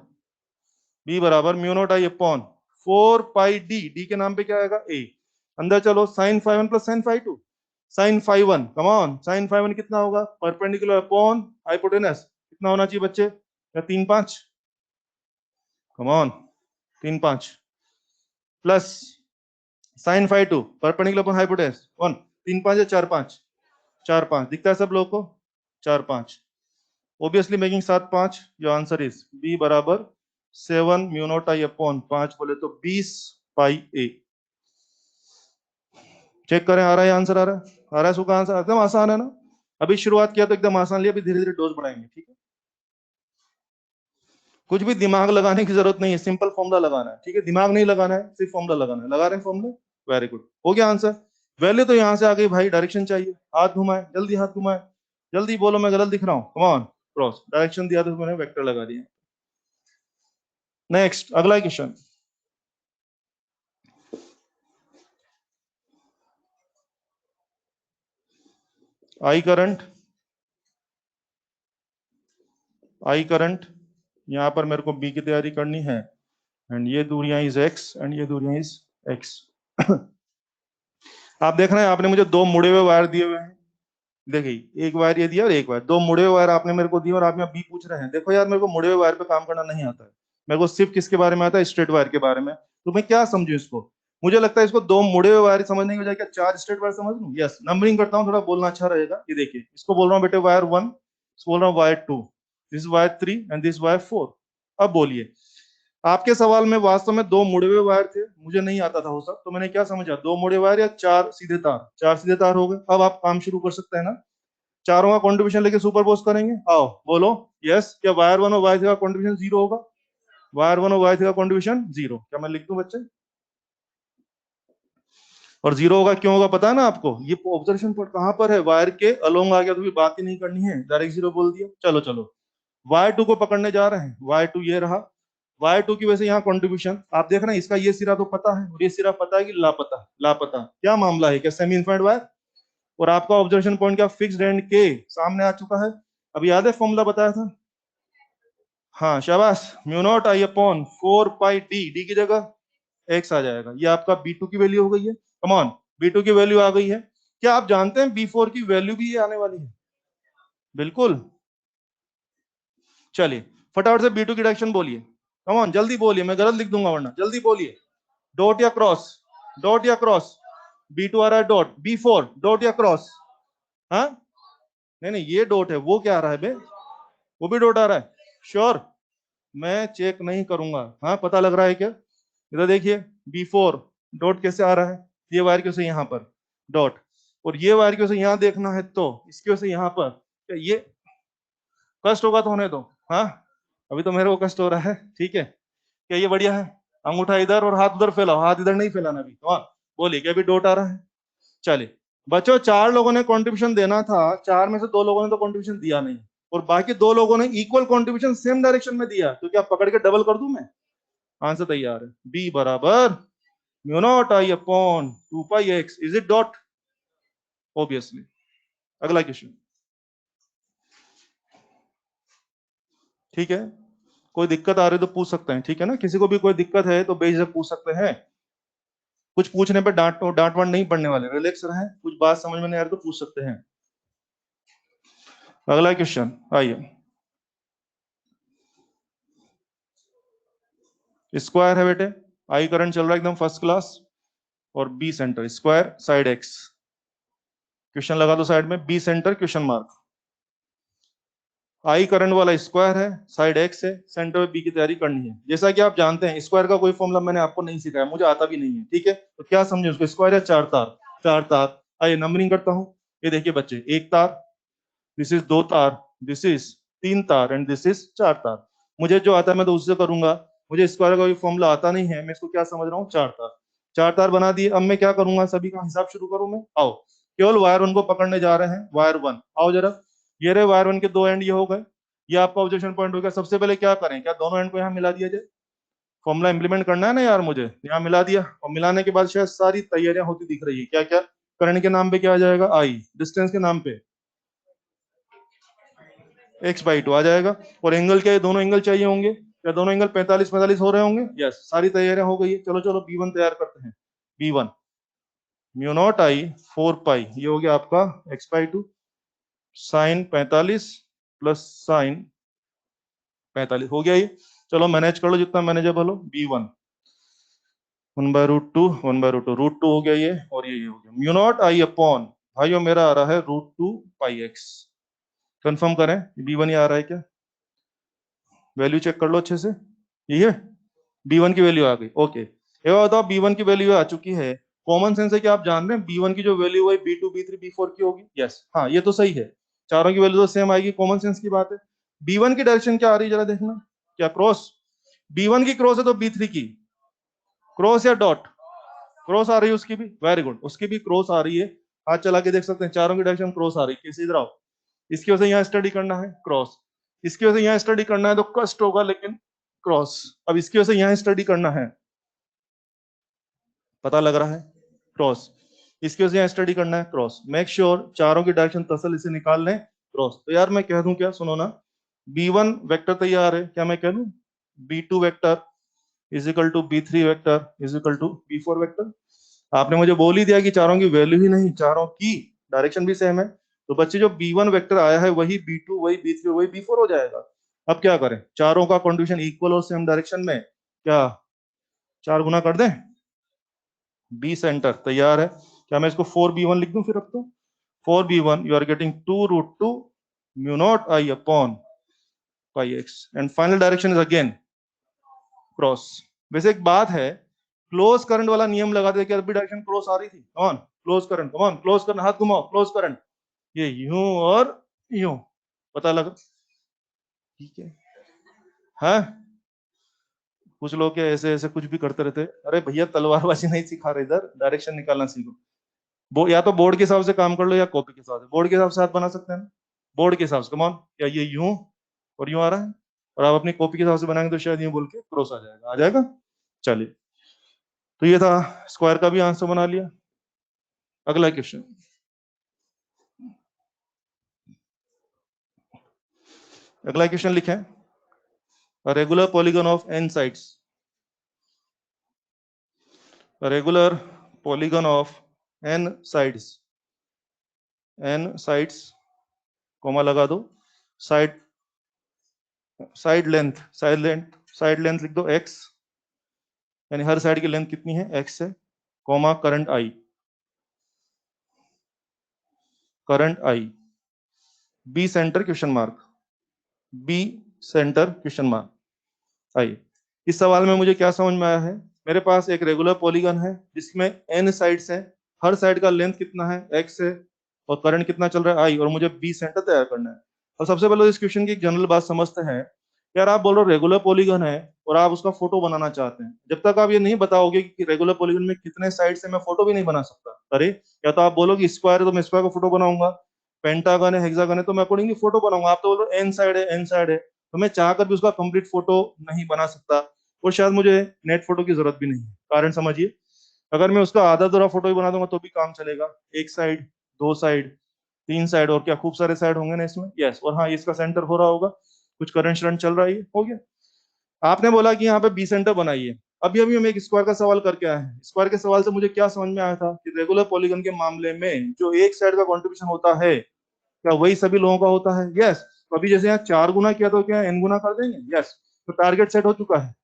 बी बराबर mu naught I upon 4 pi D, D के नाम पे क्या आएगा? ए। अंदर चलो, sine phi one plus sine phi two. Sine phi one, come on, sine phi one कितना होगा? परपेंडिकुलर अपॉन हाइपोटेनस कितना होना चाहिए बच्चे? या 3/5? Come on, 3/5 plus sine phi two perpendicular upon hypotenuse 1। 3/5 या 4/5? 4/5 दिखता है सब लोग को? 4/5 obviously making 7/5। Your answer is B बराबर 7 म्यू नॉट आई अपॉन 5 बोले तो 20 पाई ए। चेक करें, आ रहा है आंसर? आ रहा है? आ रहा है सुखा आंसर? एकदम आसान है ना। अभी शुरुआत किया तो एकदम आसान लिया, अभी धीरे धीरे डोज बढ़ाएंगे, ठीक है? कुछ भी दिमाग लगाने की जरूरत नहीं है, सिंपल फॉर्मूला लगाना है, ठीक है? दिमाग नहीं लगाना है, सिर्फ फॉर्मूला लगाना है। लगा रहे हैं फॉर्मूला? वेरी गुड, हो गया आंसर। वैल्यू तो यहां से आ गई भाई, डायरेक्शन चाहिए। हाथ घुमाए जल्दी, हाथ घुमाए जल्दी, बोलो मैं गलत दिख रहा हूँ? कम ऑन, क्रॉस डायरेक्शन दिया तो मैंने वेक्टर लगा दिया। नेक्स्ट, अगला question. I current, I current, यहां पर मेरे को बी की तैयारी करनी है। एंड ये दूरियां इज एक्स एंड ये दूरियां इज एक्स। आप देख रहे हैं, आपने मुझे दो मुड़े हुए वायर दिए हुए हैं। देखिए, एक वायर ये दिया और एक वायर, दो मुड़े हुए वायर आपने मेरे को दिए और आप यहाँ बी पूछ रहे हैं। देखो यार, मेरे को मुड़े हुए वायर पे काम करना नहीं आता है। मेरे को सिर्फ किसके बारे में आता है? स्ट्रेट वायर के बारे में। तो मैं क्या समझू इसको? मुझे लगता है इसको दो मुड़े हुए वायर समझने की बजाय क्या चार स्ट्रेट वायर समझ लूं? यस, नंबरिंग करता हूँ, थोड़ा बोलना अच्छा रहेगा। ये देखिए, इसको बोल रहा हूँ बेटे वायर 1, इसको बोल रहा हूँ wire 2, this wire 3 and this wire 4। अब बोलिए, आपके सवाल में वास्तव में दो मुड़े हुए वायर थे, मुझे नहीं आता था वो सब, तो मैंने क्या समझा? दो मुड़े वायर या चार सीधे तार? चार सीधे तार हो गए। अब आप काम शुरू कर सकते हैं ना। चारों का कंट्रीब्यूशन लेके सुपरपोज करेंगे, आओ बोलो। यस, क्या वायर वन और वायर थ्री का कंट्रीब्यूशन जीरो होगा? वायर वन और वायर थ्री का कंट्रीब्यूशन जीरो, क्या मैं लिख दूं बच्चे? और जीरो होगा, क्यों होगा पता है ना आपको? ये ऑब्जर्वेशन पॉइंट कहां पर है? वायर के अलोंग आ गया तो भी बात ही नहीं करनी है, डायरेक्ट जीरो बोल दिया। चलो चलो, वायर टू को पकड़ने जा रहे हैं। वायर टू ये रहा, वायर टू की वजह से यहाँ कंट्रीब्यूशन आप देख रहे हैं, इसका ये सिरा तो पता है और ये सिरा पता है कि लापता? लापता। क्या मामला है? क्या सेमी इन्फिनिट वायर? और आपका ऑब्जर्वेशन पॉइंट क्या फिक्स्ड एंड के सामने आ चुका है। अब याद है फॉर्मूला बताया था? हाँ शाबाश, mu naught I upon 4 pi D, D की जगह एक्स आ जाएगा। ये आपका बी टू की वैल्यू हो गई है। कम ऑन, बी टू की वैल्यू आ गई है। क्या आप जानते हैं बी फोर की वैल्यू भी ये आने वाली है? बिल्कुल। चलिए फटाफट से बी टू की डायरेक्शन बोलिए। कम ऑन, जल्दी बोलिए, मैं गलत लिख दूंगा वरना। जल्दी बोलिए। डॉट या क्रॉस? डॉट या क्रॉस? बी टू आ रहा है डॉट, बी फोर डॉट या क्रॉस? हाँ, नहीं नहीं, ये डॉट है, वो क्या आ रहा है बे? वो भी डॉट आ रहा है? श्योर? मैं चेक नहीं करूंगा। हाँ, पता लग रहा है क्या? इधर देखिए, बी फोर डॉट कैसे आ रहा है? ये वायर की वजह से यहाँ पर डॉट, और ये वायर की वजह से यहाँ देखना है तो इसकी वजह से यहाँ पर। क्या ये कष्ट होगा तो होने दो। हाँ, अभी तो मेरे को कष्ट हो रहा है, ठीक है? क्या ये बढ़िया है? अंगूठा इधर और हाथ उधर फैलाओ, हाथ इधर नहीं फैलाना अभी। हाँ, बोलिए क्या भी डॉट आ रहा है? चलिए बच्चों, 4 लोगों ने कंट्रीब्यूशन देना था, 4 में से 2 लोगों ने तो कंट्रीब्यूशन दिया नहीं, और बाकी 2 लोगों ने इक्वल कंट्रीब्यूशन सेम डायरेक्शन में दिया, तो क्या पकड़ के डबल कर दूं मैं? आंसर तैयार है, बी बराबर mu naught I upon 2 pi x, is it dot? Obviously. अगला क्वेश्चन, ठीक है? कोई दिक्कत आ रही है तो पूछ सकते हैं, ठीक है ना? किसी को भी कोई दिक्कत है तो बेझिझक पूछ सकते हैं। कुछ पूछने पे डांट वांट नहीं पड़ने वाले, रिलैक्स रहें, कुछ बात समझ में नहीं आ रही तो पूछ सकते हैं। अगला क्वेश्चन आइए, स्क्वायर है बेटे, आई करंट चल रहा है एकदम फर्स्ट क्लास, और B centre, square side X, question लगा दो साइड में, B centre question mark. I current वाला स्क्वायर है, साइड एक्स है, सेंटर में बी की तैयारी करनी है। जैसा कि आप जानते हैं स्क्वायर का कोई फॉर्मूला मैंने आपको नहीं सिखाया, मुझे आता भी नहीं है, ठीक है? तो क्या समझे उसको, स्क्वायर है, चार तार, चार तार। आइए नंबरिंग करता हूं। ये देखिए बच्चे, एक तार, दिस इज दो तार, दिस इज तीन तार, एंड दिस इज चार तार। मुझे जो आता है मैं तो उससे करूंगा, मुझे स्क्वायर का कोई फॉर्मूला आता नहीं है, मैं इसको क्या समझ रहा हूँ, चार तार। चार तार बना दिए, अब मैं क्या करूंगा, सभी का हिसाब शुरू करूं मैं। आओ, केवल वायर वन को पकड़ने जा रहे हैं, वायर वन, आओ जरा। ये रहे वायर वन के दो एंड, ये हो गए, ये आपका ऑब्जेक्शन पॉइंट हो गया। सबसे पहले क्या करें, क्या दोनों एंड को यहाँ मिला दिया जाए? फॉर्मूला इंप्लीमेंट करना है ना यार मुझे, यहाँ मिला दिया, और मिलाने के बाद शायद सारी तैयारियां होती दिख रही है। क्या क्या? करंट के नाम पे क्या आ जाएगा, आई, डिस्टेंस के नाम पे x/2 आ जाएगा, और एंगल क्या है, दोनों एंगल चाहिए होंगे, क्या दोनों एंगल 45 45 हो रहे होंगे? यस, सारी तैयारियां हो गई है। चलो चलो b1 तैयार करते हैं। b1 म्यू नॉट आई 4 पाई, ये हो गया आपका x/2, साइन 45 प्लस साइन 45 हो गया ये। चलो मैनेज कर लो जितना मैनेजेबल हो। b1 1/√2, 1/√2, √2 हो गया ये, और ये हो गया म्यू नॉट आई अपॉन, भाइयों मेरा आ रहा है √2 पाई एक्स। कंफर्म करें b1 ये आ रहा है क्या? वैल्यू चेक कर लो अच्छे से, ये है b1 की वैल्यू आ गई। ओके, ये बताओ b1 की वैल्यू आ चुकी है, कॉमन सेंस है कि आप जान रहे हैं b1 की जो वैल्यू है b2 b3 b4 की होगी। यस, हाँ ये तो सही है, चारों की वैल्यू तो सेम आएगी, कॉमन सेंस की बात है। b1 की डायरेक्शन क्या आ रही है जरा देखना, क्या क्रॉस? b1 की क्रॉस है तो b3 की क्रॉस या डॉट? क्रॉस आ रही है उसकी भी, वेरी गुड, उसकी भी क्रॉस आ रही है। हाथ चला के देख सकते हैं, चारों की डायरेक्शन क्रॉस आ रही है। किसी इधर आओ, इसकी वजह से यहाँ स्टडी करना है क्रॉस, इसकी वजह से यहाँ स्टडी करना है तो कष्ट होगा लेकिन क्रॉस। अब इसकी वजह से यहाँ स्टडी करना है, पता लग रहा है, क्रॉस। इसकी वजह से यहाँ स्टडी करना है क्रॉस। मेक श्योर चारों की डायरेक्शन तसल्ली से निकाल लें क्रॉस। तो यार मैं कह दूं क्या, सुनो ना, b1 वेक्टर तैयार है, क्या मैं कह दूं b2 vector is equal to b3 vector is equal to b4 vector? आपने मुझे बोल ही दिया कि चारों की वैल्यू ही नहीं, चारों की डायरेक्शन भी सेम है, तो बच्चे जो b1 वेक्टर आया है वही b2 वही b3 वही b4 हो जाएगा। अब क्या करें, चारों का कंट्रीब्यूशन इक्वल और सेम डायरेक्शन में, क्या 4 गुना कर दें? बी सेंटर तैयार है, क्या मैं इसको 4b1 लिख दूं फिर? अब तो 4b1 you are getting 2√2 mu naught I upon pi X, and final direction is again cross. वैसे एक बात है, क्लोज करंट वाला नियम लगा दे कि अभी डायरेक्शन क्रॉस आ रही थी, कमान क्लोज करंट, कमान क्लोज करंट, हाथ घुमाओ, क्लोज करंट, ये यूं और यूं, पता लगा? ठीक है, हाँ कुछ लोग के ऐसे ऐसे कुछ भी करते रहते। अरे भैया तलवारबाजी नहीं सिखा रहे, इधर डायरेक्शन निकालना सीखो। या तो बोर्ड के हिसाब से काम कर लो या कॉपी के हिसाब से, बोर्ड के हिसाब से हाथ बना सकते हैं ना, बोर्ड के हिसाब से, कमान, क्या ये यूं और यूं आ रहा है, और आप अपनी कॉपी के हिसाब से बनाएंगे तो शायद यूं बोल के क्रॉस आ जाएगा, आ जाएगा। चलिए, तो ये था, स्क्वायर का भी आंसर बना लिया। अगला क्वेश्चन, अगला क्वेश्चन लिखें, regular polygon of n sides, regular polygon of n sides, n sides, comma लगा दो, side, side length, side length, side length लिख दो x, यानी हर साइड की लेंथ कितनी है, x है, comma current i, current i, B centre question mark, B centre question mark. आइए, इस सवाल में मुझे क्या समझ में आया है, मेरे पास एक रेगुलर पॉलीगन है जिसमें n साइड्स हैं, हर साइड का लेंथ कितना है, x है, और करंट कितना चल रहा है i, और मुझे बी सेंटर तैयार करना है। और सबसे पहले इस क्वेश्चन की एक जनरल बात समझते हैं। यार आप बोल रहे हो रेगुलर पॉलीगन है, और आप उसका फोटो बनाना चाहते हैं, जब तक आप ये नहीं बताओगे कि रेगुलर पॉलीगन में कितने साइड से मैं फोटो भी नहीं बना सकता। अरे या तो आप बोलोगे स्क्वायर है तो मैं स्क्वायर का फोटो बनाऊंगा, पेंटागन है हेक्सागन है तो मैं अकॉर्डिंगली फोटो बनाऊंगा। आप तो बोलो एन साइड है एन साइड है, तो मैं चाहकर भी उसका कंप्लीट फोटो नहीं बना सकता, और शायद मुझे नेट फोटो की जरूरत भी नहीं है। कारण समझिए, अगर मैं उसका आधा अधूरा फोटो ही बना दूंगा तो भी काम चलेगा। एक साइड, दो साइड, तीन साइड, और क्या खूब सारे साइड होंगे ना इसमें। यस, और हाँ इसका सेंटर हो रहा होगा, कुछ करंट शरंट चल रहा है, ये हो गया। आपने बोला कि यहाँ पे बी सेंटर बनाइए। अभी अभी हम एक स्क्वायर का सवाल करके आए हैं। स्क्वायर के सवाल से मुझे क्या समझ में आया था कि रेगुलर पॉलीगन के मामले में जो एक साइड का कंट्रीब्यूशन होता है, क्या वही सभी लोगों का होता है? यस। तो अभी जैसे यहाँ 4 गुना किया तो क्या एन गुना कर देंगे? यस। तो टारगेट सेट हो चुका है,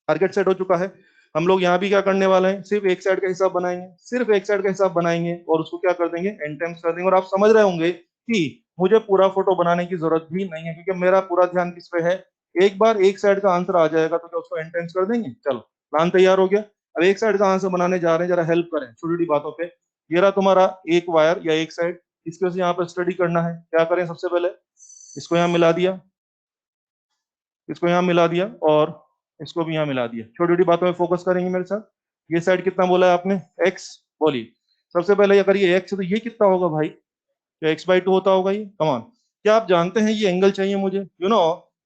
टारगेट सेट हो चुका है। हम लोग यहाँ भी क्या करने वाले हैं, सिर्फ एक साइड का हिसाब बनाएंगे, सिर्फ एक साइड का हिसाब बनाएंगे और उसको क्या कर देंगे, एन टाइम्स कर देंगे। और आप समझ रहे होंगे कि मुझे पूरा फोटो बनाने की जरूरत भी नहीं है, क्योंकि मेरा पूरा ध्यान किस पे है। एक बार एक साइड का आंसर आ जाएगा तो क्या उसको एन टाइम्स कर देंगे। चलो, प्लान तैयार हो गया। अब एक साइड का आंसर बनाने जा रहे हैं, जरा हेल्प करें छोटी छोटी बातों पे। ये रहा तुम्हारा एक वायर या एक साइड, इसके वजह से यहाँ पर स्टडी करना है। क्या करें, सबसे पहले इसको यहाँ मिला दिया, इसको यहाँ मिला दिया और इसको भी यहाँ मिला दिया। छोटी छोटी बातों में फोकस करेंगे मेरे साथ। ये साइड कितना बोला है आपने, एक्स। बोलिए सबसे पहले, अगर ये एक्स है तो ये कितना होगा भाई, क्या x/2 होता होगा ये? कमान, क्या आप जानते हैं ये एंगल चाहिए मुझे,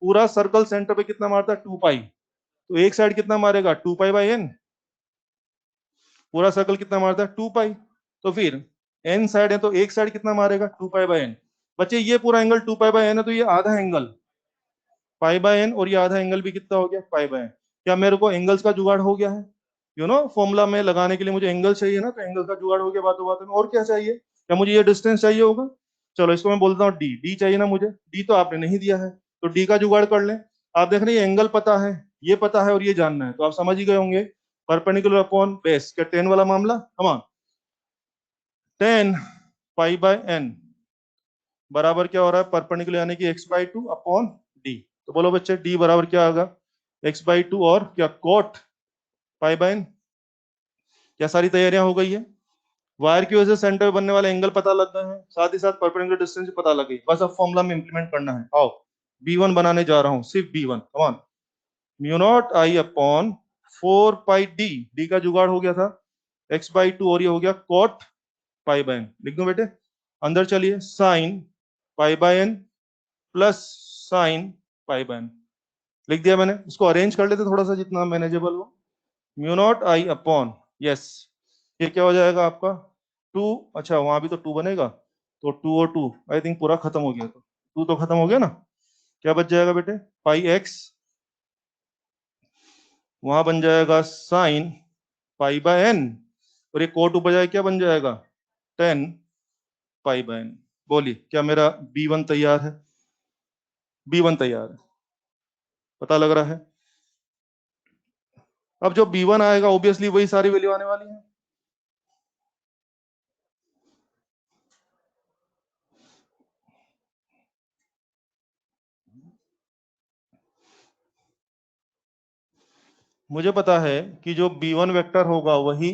पूरा सर्कल सेंटर पे कितना मारता है, 2 पाई। तो एक साइड कितना मारेगा, 2 पाई/n। पूरा सर्कल कितना मारता है, 2 पाई। तो फिर n साइड है तो एक साइड कितना मारेगा, 2 पाई/n। बच्चे ये पूरा एंगल 2 पाई/n है, तो ये आधा एंगल पाई/n, और ये आधा एंगल भी कितना हो गया, पाई/n। क्या मेरे को एंगल्स का जुगाड़ हो गया है? फॉर्मूला में लगाने के लिए मुझे एंगल चाहिए ना, तो एंगल का जुगाड़ हो गया बातों बातों में। और क्या चाहिए, क्या मुझे ये डिस्टेंस चाहिए होगा? चलो इसको मैं बोलता हूँ डी। डी चाहिए ना मुझे, डी तो आपने नहीं दिया है, तो डी का जुगाड़ कर लें। आप देख रहे हैं ये एंगल पता है, ये पता है और ये जानना है, तो आप समझ ही गए होंगे। परपेंडिकुलर अपॉन बेस, क्या टेन वाला मामला, कमान। 10 पाई/n बराबर क्या हो रहा है, परपेंडिकुलर यानी कि x/2 डी। तो बोलो बच्चे डी बराबर क्या होगा, x/2 और क्या, कोट पाई/n। क्या सारी तैयारियां हो गई है? वायर की वजह से सेंटर में बनने वाले एंगल पता लग गए हैं, साथ ही साथ परपेंडिकुलर डिस्टेंस भी पता लग गई। बस अब फॉर्मूला में इंप्लीमेंट करना है। आओ, B1 बनाने जा रहा हूं, सिर्फ B1। कमान, म्यू नॉट I/4 पाई डी। डी का जुगाड़ हो गया था x/2 और ये हो गया कॉट पाई/n। लिख दूं बेटे, अंदर चलिए, साइन पाई/n प्लस साइन पाई/n लिख दिया मैंने। इसको अरेंज कर लेते थोड़ा सा जितना मैनेजेबल हो। म्यू नॉट I/, यस, ये क्या हो जाएगा आपका, 2। अच्छा वहां भी तो 2 बनेगा, तो 2 और 2 आई थिंक पूरा खत्म हो गया। तो 2 तो खत्म हो गया ना, क्या बच जाएगा बेटे, पाई x, वहां बन जाएगा साइन पाई/n, और ये कोट ऊपर जाएगा, क्या बन जाएगा, 10 पाई/n। बोलिए क्या मेरा B1 तैयार है? B1 तैयार है, पता लग रहा है। अब जो B1 आएगा ऑब्वियसली वही सारी वैल्यू आने वाली है। मुझे पता है कि जो B1 वेक्टर होगा वही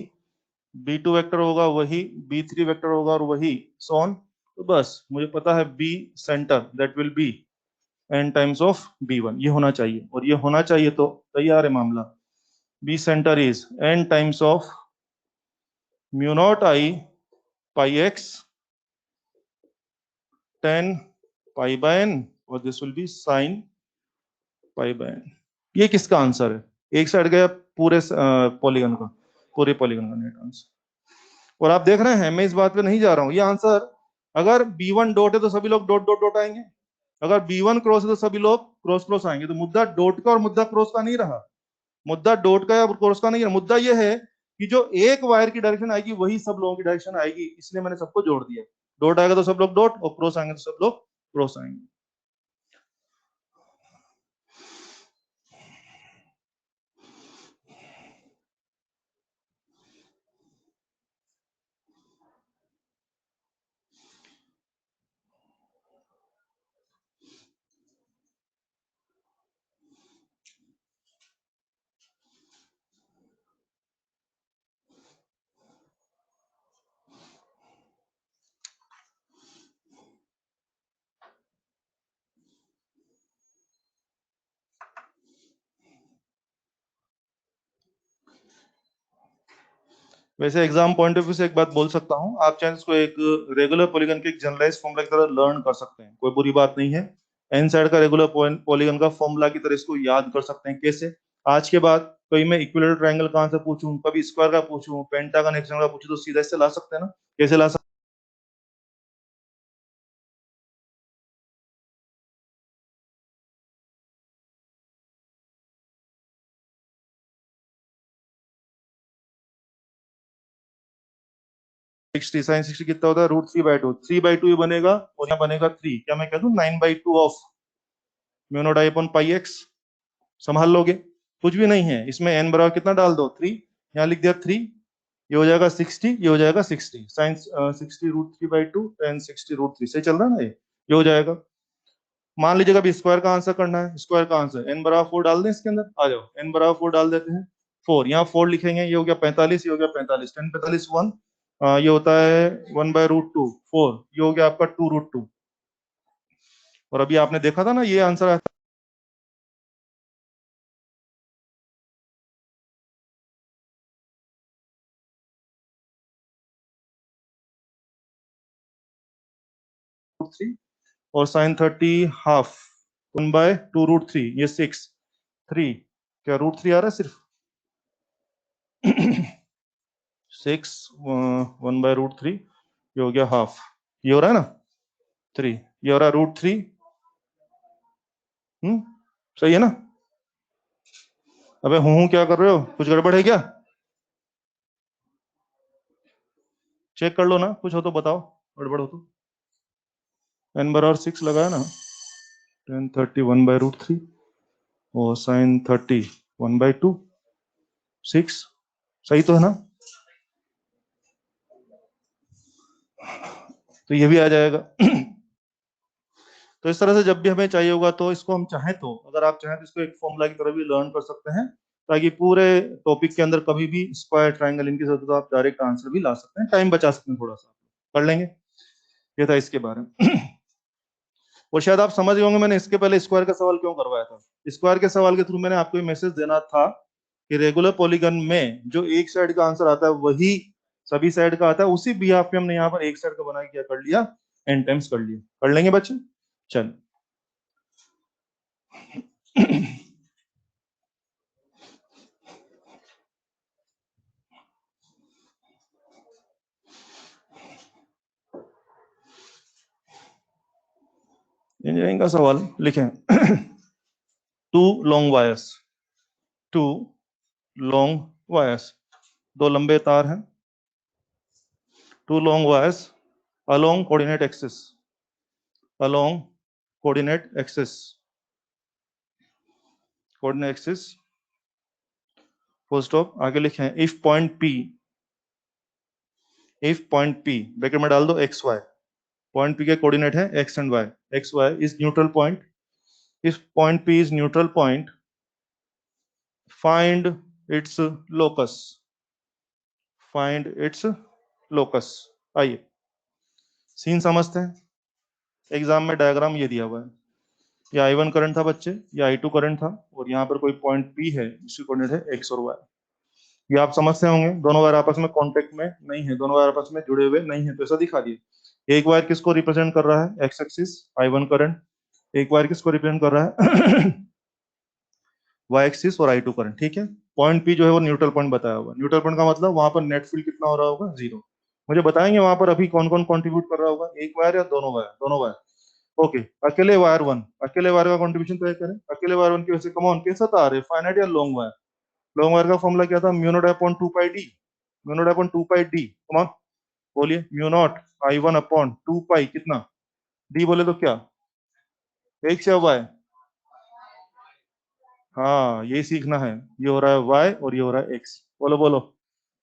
B2 वेक्टर होगा, वही B3 वेक्टर होगा, और वही सोन। तो बस मुझे पता है B centre that will be n times of B1, ये होना चाहिए, और ये होना चाहिए, तो तैयार है मामला। B centre is n times of mu naught I/x 10 पाई/n, और दिस विल बी साइन पाई/n। ये किसका आंसर है? एक साइड गया पूरे पॉलीगन का, पूरे पॉलीगन का नेट आंसर। और आप देख रहे हैं मैं इस बात पे नहीं जा रहा हूं, ये आंसर अगर B1 डॉट है तो सभी लोग डॉट डॉट डॉट आएंगे, अगर B1 क्रॉस है तो सभी लोग क्रॉस क्रॉस आएंगे। तो मुद्दा डॉट का और मुद्दा क्रॉस का नहीं रहा, मुद्दा डॉट का या क्रॉस का नहीं है। मुद्दा यह है कि जो एक वायर की डायरेक्शन आएगी वही सब लोगों की डायरेक्शन आएगी, इसलिए मैंने सबको जोड़ दिया। डॉट आएगा तो सब लोग डॉट, और क्रॉस आएंगे तो सब लोग क्रॉस आएंगे। वैसे एग्जाम पॉइंट ऑफ व्यू से एक बात बोल सकता हूँ, आप चाहे इसको एक रेगुलर पॉलीगन के एक जनरलाइज फॉर्मूला की तरह लर्न कर सकते हैं, कोई बुरी बात नहीं है। एन साइड का रेगुलर पॉलीगन का फॉर्मूला की तरह इसको याद कर सकते हैं। कैसे? आज के बाद कभी मैं इक्विलेटरल ट्रायंगल कहाँ से पूछूं, कभी स्क्वायर का पूछूं, पेंटागन हेक्सागन का पूछूं, तो सीधा इससे ला सकते हैं ना। कैसे ला सकते 60 साइन 60 कितना होता है? √3/2। 3/2 ये बनेगा और यहाँ बनेगा 3, क्या मैं कह दूं 9/2 of mu naught I upon pi x. संभाल लोगे? कुछ भी नहीं है इसमें, एन बराबर कितना डाल दो 3, यहाँ लिख दिया 3, ये हो जाएगा 60, ये हो जाएगा 60, साइन 60 √3/2 टेन 60 √3 से चल रहा है ना ये हो जाएगा। मान लीजिएगा अभी स्क्वायर का आंसर करना है, स्क्वायर का आंसर एन बराबर 4 डाल दें इसके अंदर, आ जाओ एन बराबर 4 डाल देते हैं। 4 यहाँ 4 लिखेंगे, ये हो गया 45, ये हो गया 45, 10 45 1, ये होता है 1/√2 4, ये हो गया आपका 2√2। और अभी आपने देखा था ना ये आंसर आया था 3, और साइन 30 हाफ 1/2√3, ये 6 3, क्या √3 आ रहा है सिर्फ 6 1/√3, ये हो गया हाफ, ये हो रहा है ना 3, ये हो रहा है √3। सही है ना? अबे हूं क्या कर रहे हो, कुछ गड़बड़ है क्या? चेक कर लो ना, कुछ हो तो बताओ, गड़बड़ हो तो। एन बराबर 6 लगाया ना, 10 30 1/√3 और साइन 30 1/2 6, सही तो है ना? तो ये भी आ जाएगा। तो इस तरह से जब भी हमें चाहिए होगा तो इसको हम चाहें तो, अगर आप चाहें तो इसको एक फॉर्मूला की तरह भी लर्न कर सकते हैं, ताकि पूरे टॉपिक के अंदर कभी भी स्क्वायर ट्रायंगल इनकी जरूरत हो तो आप डायरेक्ट आंसर भी ला सकते हैं, टाइम बचा सकते हैं थोड़ा सा, कर लेंगे। ये था इसके बारे में। और शायद आप समझ गए होंगे मैंने इसके पहले स्क्वायर का सवाल क्यों करवाया था। स्क्वायर के सवाल के थ्रू मैंने आपको मैसेज देना था कि रेगुलर पॉलीगन में जो एक साइड का आंसर आता है वही सभी साइड का आता है, उसी बिहाफ पे हमने यहाँ पर एक साइड का बना किया, कर लिया, एन टाइम्स कर लिया। कर लेंगे बच्चे, चल। इंजीनियरिंग का सवाल लिखें। Two long wires, two long wires, दो लंबे तार हैं, two long wires along coordinate axis, along coordinate axis, coordinate axis, full stop, आगे लिखे हैं if point P, if point P bracket में डाल दो एक्स वाई, पॉइंट P के कोऑर्डिनेट है X and Y, X Y is neutral point, if point P is neutral point find its locus, find its locus. आइए सीन समझते हैं। एग्जाम में डायग्राम ये दिया हुआ है, ये I1 करंट था बच्चे, ये I2 करंट था, और यहाँ पर कोई पॉइंट P है जिसकी कोऑर्डिनेट है एक्स और वाई। ये आप समझते होंगे, दोनों वायर आपस में कांटेक्ट में नहीं है, दोनों वायर आपस में जुड़े हुए नहीं है, तो ऐसा दिखा दिए। एक वायर किसको रिप्रेजेंट कर रहा है, एक्स एक्सिस I1 करंट, एक वायर किसको रिप्रेजेंट कर रहा है वाई एक्सिस और I2 करंट, ठीक है। पॉइंट पी जो है वो न्यूट्रल पॉइंट बताया हुआ, न्यूट्रल पॉइंट का मतलब वहां पर नेट फील्ड कितना हो रहा होगा, 0। मुझे बताएंगे वहां पर अभी कौन कौन कॉन्ट्रीब्यूट कर रहा होगा, एक वायर या दोनों वायर, दोनों वायर। ओके, अकेले वायर वन, अकेले वायर का कॉन्ट्रीब्यूशन तय करें, अकेले वायर वन की वजह से कमॉन कैसा था, फाइनाइट या लॉन्ग वायर। लॉन्ग वायर का फॉर्मूला क्या था, mu naught upon 2 pi D, mu naught upon 2 pi D, come on बोलिए, म्यू नॉट I1 अपॉन 2 पाई कितना, डी बोले तो क्या, एक्स या वाई, हाँ यही सीखना है। ये हो रहा है वाई और ये हो रहा है एक्स, बोलो बोलो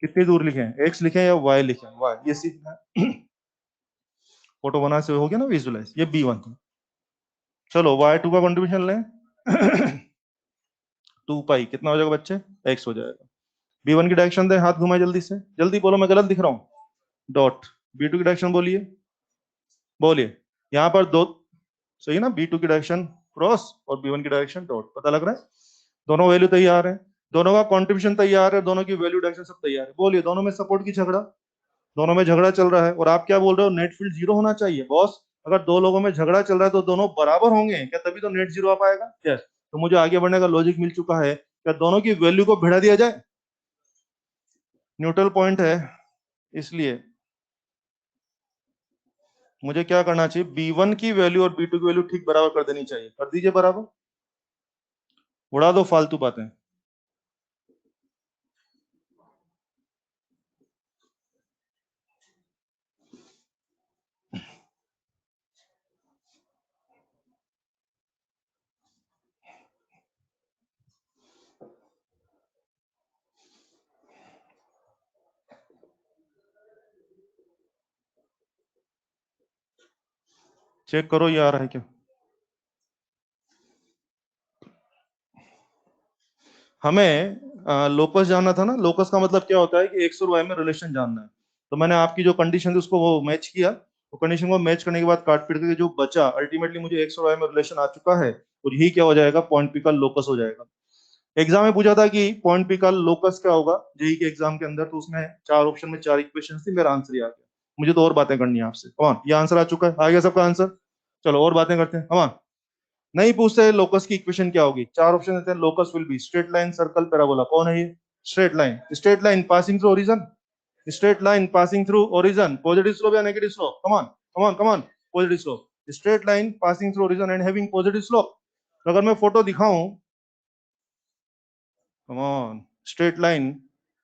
कितनी दूर लिखें, एक्स लिखें या वाई लिखें, वाई, ये सीखना है। फोटो बना से हो गया ना विजुलाइज, ये B1 था। चलो Y2 का कंट्रीब्यूशन लें। 2 पाई कितना हो जाएगा बच्चे, एक्स हो जाएगा। B1 की डायरेक्शन दें, हाथ घुमाए जल्दी से, जल्दी बोलो मैं गलत दिख रहा हूँ, डॉट। B2 की डायरेक्शन बोलिए, बोलिए, यहाँ पर दो, सही है ना, B2 की डायरेक्शन क्रॉस और B1 की डायरेक्शन डॉट, पता लग रहा है, दोनों वैल्यू तैयार है। दोनों का कॉन्ट्रीब्यूशन तैयार है, दोनों की वैल्यू एडिशन सब तैयार है, बोलिए दोनों में सपोर्ट की झगड़ा, दोनों में झगड़ा चल रहा है, और आप क्या बोल रहे हो नेट फील्ड जीरो होना चाहिए बॉस। अगर दो लोगों में झगड़ा चल रहा है तो दोनों बराबर होंगे क्या, तभी तो नेट जीरो आ पाएगा। यस, तो मुझे आगे बढ़ने का लॉजिक मिल चुका है, क्या दोनों की वैल्यू को भिड़ा दिया जाए, न्यूट्रल पॉइंट है, इसलिए मुझे क्या करना चाहिए, B1 की वैल्यू और B2 की वैल्यू ठीक बराबर कर देनी चाहिए, कर दीजिए बराबर, उड़ा दो फालतू बातें। चेक करो ये आ रहा है क्या। हमें लोकस जानना था ना, लोकस का मतलब क्या होता है कि एक्स और वाई में रिलेशन जानना है। तो मैंने आपकी जो कंडीशन थी उसको वो मैच किया, वो कंडीशन को मैच करने के बाद काट पीट के जो बचा, अल्टीमेटली मुझे एक्स और वाई में रिलेशन आ चुका है, और यही क्या हो जाएगा, पॉइंट पी का लोकस हो जाएगा। एग्जाम में पूछा था कि पॉइंट पी का लोकस क्या होगा जेई के एग्जाम के अंदर, तो उसमें चार ऑप्शन में चार इक्वेशन थी, मेरा आंसर ही आ गया। मुझे तो और बातें करनी है आपसे, कमान ये आंसर आ चुका है, आ गया सबका आंसर। चलो और बातें करते हैं, कमान। नहीं पूछते लोकस की इक्वेशन क्या होगी, चार ऑप्शन देते हैं, locus will be straight line circle parabola, कौन है ये, straight line, straight line passing through origin, straight line passing through origin, positive slope या negative slope, come on come on come on, positive slope, straight line passing through origin and having positive slope. अगर मैं फोटो दिखाऊं, come on, straight line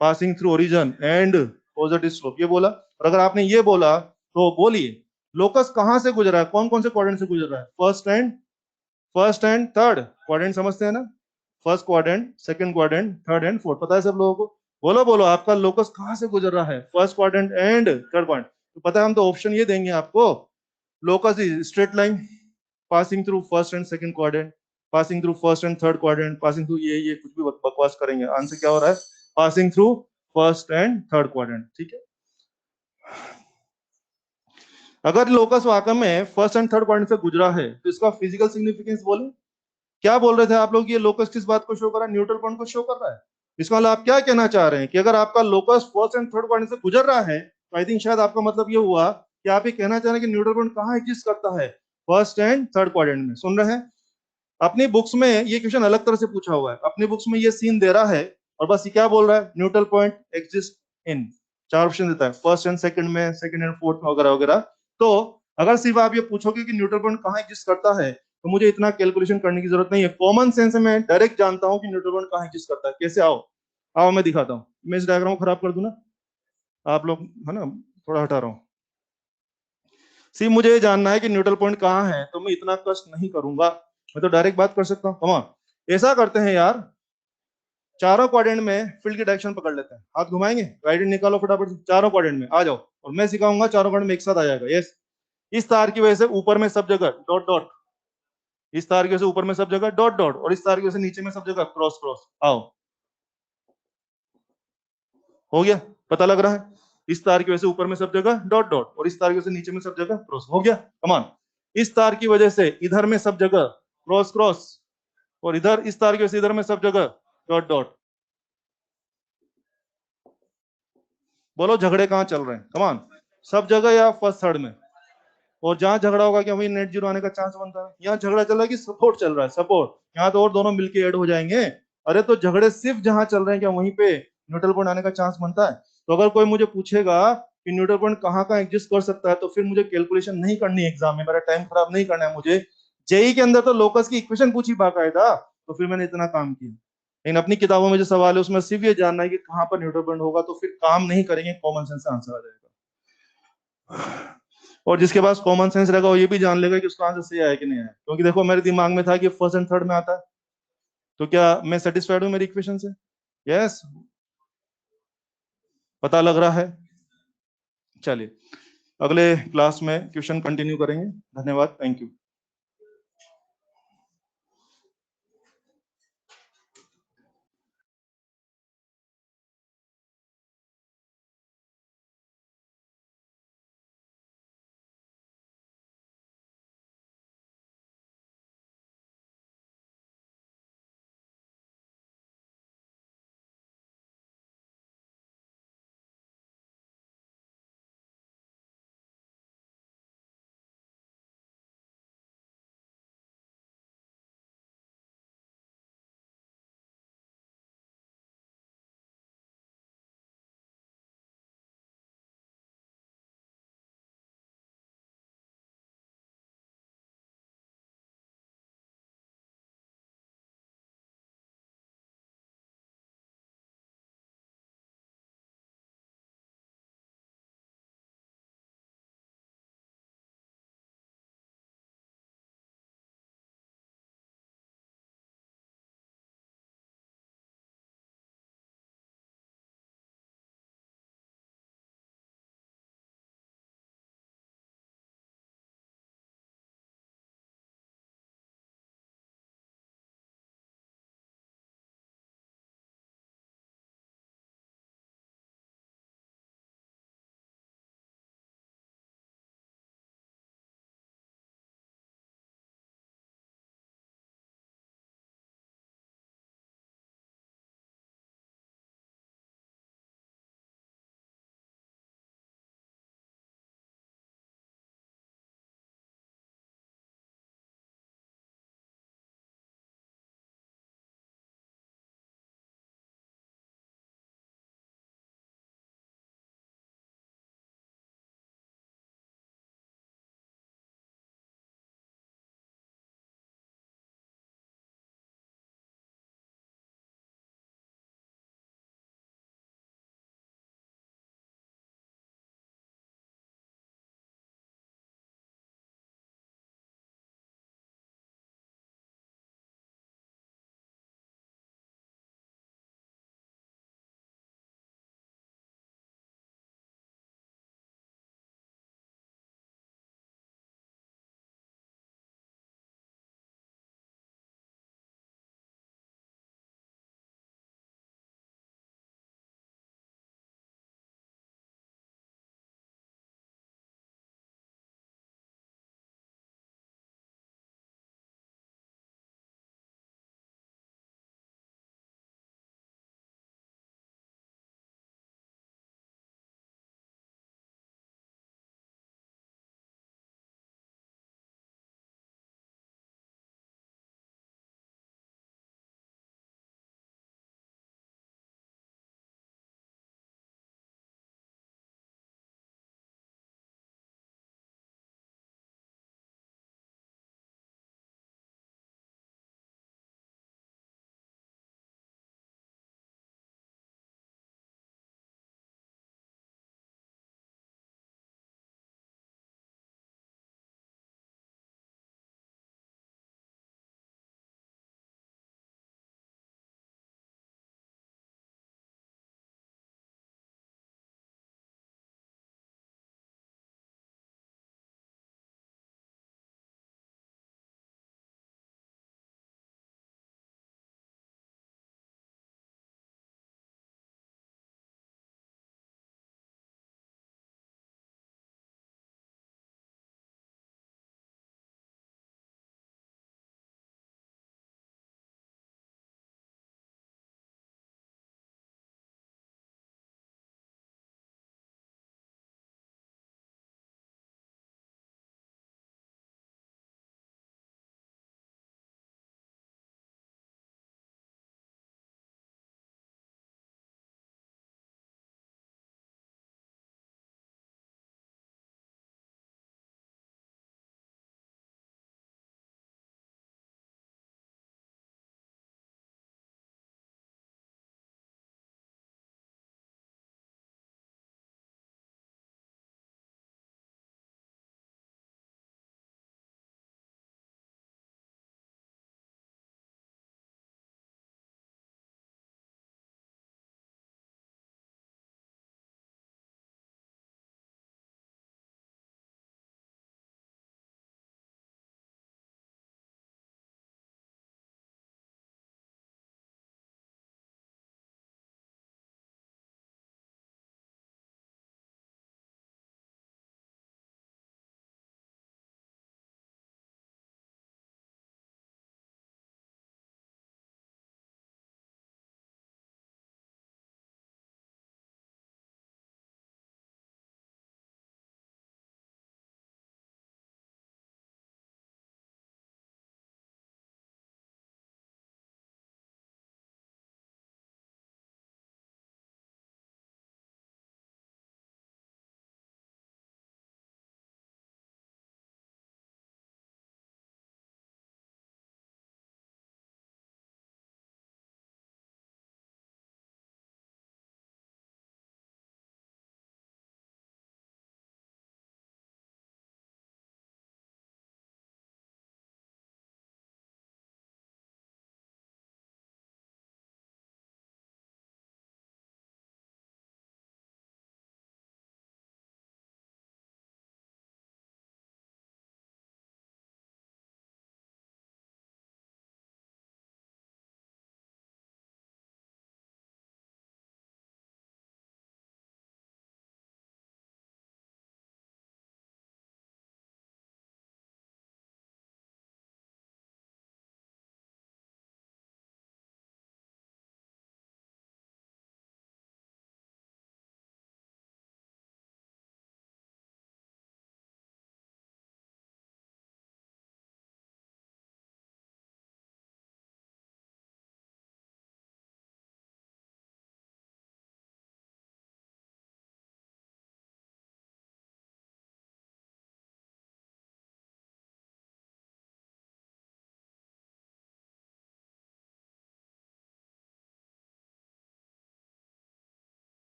passing through origin and positive slope, ये बोला, और अगर आपने ये बोला तो बोलिए लोकस कहां से गुजरा है, कौन कौन से क्वाड्रेंट से गुजर रहा है, फर्स्ट एंड थर्ड क्वाड्रेंट समझते हैं ना, first quadrant, second quadrant, third and fourth, पता है सब लोगों को। बोलो बोलो आपका लोकस कहां से गुजर रहा है, first quadrant and third quadrant, तो पता है हम तो ऑप्शन ये देंगे आपको, locus is straight line passing through first and second quadrant, passing through first and third quadrant, passing through ये कुछ भी बकवास करेंगे, आंसर क्या हो रहा है, passing through first and third quadrant, ठीक है। अगर लोकस वाकई में फर्स्ट एंड थर्ड क्वाड्रेंट से गुजरा है तो इसका फिजिकल सिग्निफिकेंस बोले, क्या बोल रहे थे आप लोग, ये लोकस किस बात को शो कर रहा है, न्यूट्रल पॉइंट को शो कर रहा है। इसका मतलब आप क्या कहना चाह रहे हैं कि अगर आपका locus first and third quadrant से गुजर रहा है, तो आई थिंक शायद आपका मतलब ये हुआ कि आप ये कहना चाह रहे हैं कि न्यूट्रल पॉइंट कहाँ एग्जिस्ट करता है, फर्स्ट एंड थर्ड क्वाड्रेंट में, सुन रहे हैं। अपनी बुक्स में ये क्वेश्चन अलग तरह से पूछा हुआ है, अपनी बुक्स में ये सीन दे रहा है, और बस ये क्या बोल रहा है, न्यूट्रल पॉइंट एग्जिस्ट इन, चार ऑप्शन देता है, फर्स्ट एंड सेकंड में, सेकंड एंड फोर्थ में, वगैरह वगैरह। तो अगर सिर्फ आप ये पूछोगे कि न्यूट्रल पॉइंट कहाँ एग्जिस्ट करता है, तो मुझे इतना कैलकुलेशन करने की जरूरत नहीं है, कॉमन सेंस में मैं डायरेक्ट जानता हूँ कि न्यूट्रल पॉइंट कहाँ एग्जिस्ट करता है। कैसे, आओ आओ मैं दिखाता हूँ, मैं इस डायग्राम को खराब कर दूं ना, आप लोग है ना, थोड़ा हटा रहा हूँ। सी मुझे ये जानना है कि न्यूट्रल पॉइंट कहाँ है, तो मैं इतना कष्ट नहीं करूंगा, मैं तो डायरेक्ट बात कर सकता हूँ। कमान ऐसा करते हैं यार, चारों क्वाड्रेंट में फील्ड की डायरेक्शन पकड़ लेते हैं, हाथ घुमाएंगे, राइट निकालो फटाफट से, चारों क्वाड्रेंट में आ जाओ, और मैं सिखाऊंगा चारों क्वाड्रेंट में एक साथ आ जाएगा। यस, इस तार की वजह से ऊपर में सब जगह डॉट डॉट, इस तार की वजह से ऊपर में सब जगह डॉट डॉट, और इस तार की वजह से नीचे में सब जगह क्रॉस क्रॉस, आओ, हो गया, पता लग रहा है, इस तार की वजह से ऊपर में सब जगह डॉट डॉट, और इस तार की वजह से नीचे में सब जगह क्रॉस, हो गया। कमान, इस तार की वजह से इधर में सब जगह क्रॉस क्रॉस, और इधर इस तार की वजह से इधर में सब जगह डॉट डॉट। बोलो झगड़े कहाँ चल रहे हैं, कमान, सब जगह या फर्स्ट थर्ड में, और जहां झगड़ा होगा क्या वही नेट जीरो आने का चांस बनता है, यहाँ झगड़ा चल रहा है कि सपोर्ट चल रहा है, सपोर्ट, यहाँ तो और दोनों मिलके ऐड हो जाएंगे। अरे तो झगड़े सिर्फ जहां चल रहे हैं क्या वहीं पे न्यूट्रल पॉइंट आने का चांस बनता है। तो अगर कोई मुझे पूछेगा कि न्यूट्रल पॉइंट कहाँ कहाँ एग्जिस्ट कर सकता है, तो फिर मुझे कैलकुलेशन नहीं करनी है एग्जाम में, मेरा टाइम खराब नहीं करना है मुझे। जेई के अंदर तो लोकस की इक्वेशन पूछी बाकायदा, तो फिर मैंने इतना काम किया, लेकिन अपनी किताबों में जो सवाल है उसमें सिर्फ ये जानना है कि कहाँ पर न्यूट्रल पॉइंट होगा, तो फिर काम नहीं करेंगे, कॉमन सेंस से आंसर आ जाएगा। और जिसके पास कॉमन सेंस रहेगा वो ये भी जान लेगा कि उसका आंसर सही आया कि नहीं आया, क्योंकि देखो मेरे दिमाग में था कि फर्स्ट एंड थर्ड में आता है, तो क्या मैं सेटिस्फाइड हूँ मेरी इक्वेशन से। यस, पता लग रहा है। चलिए अगले क्लास में क्वेश्चन कंटिन्यू करेंगे, धन्यवाद, थैंक यू।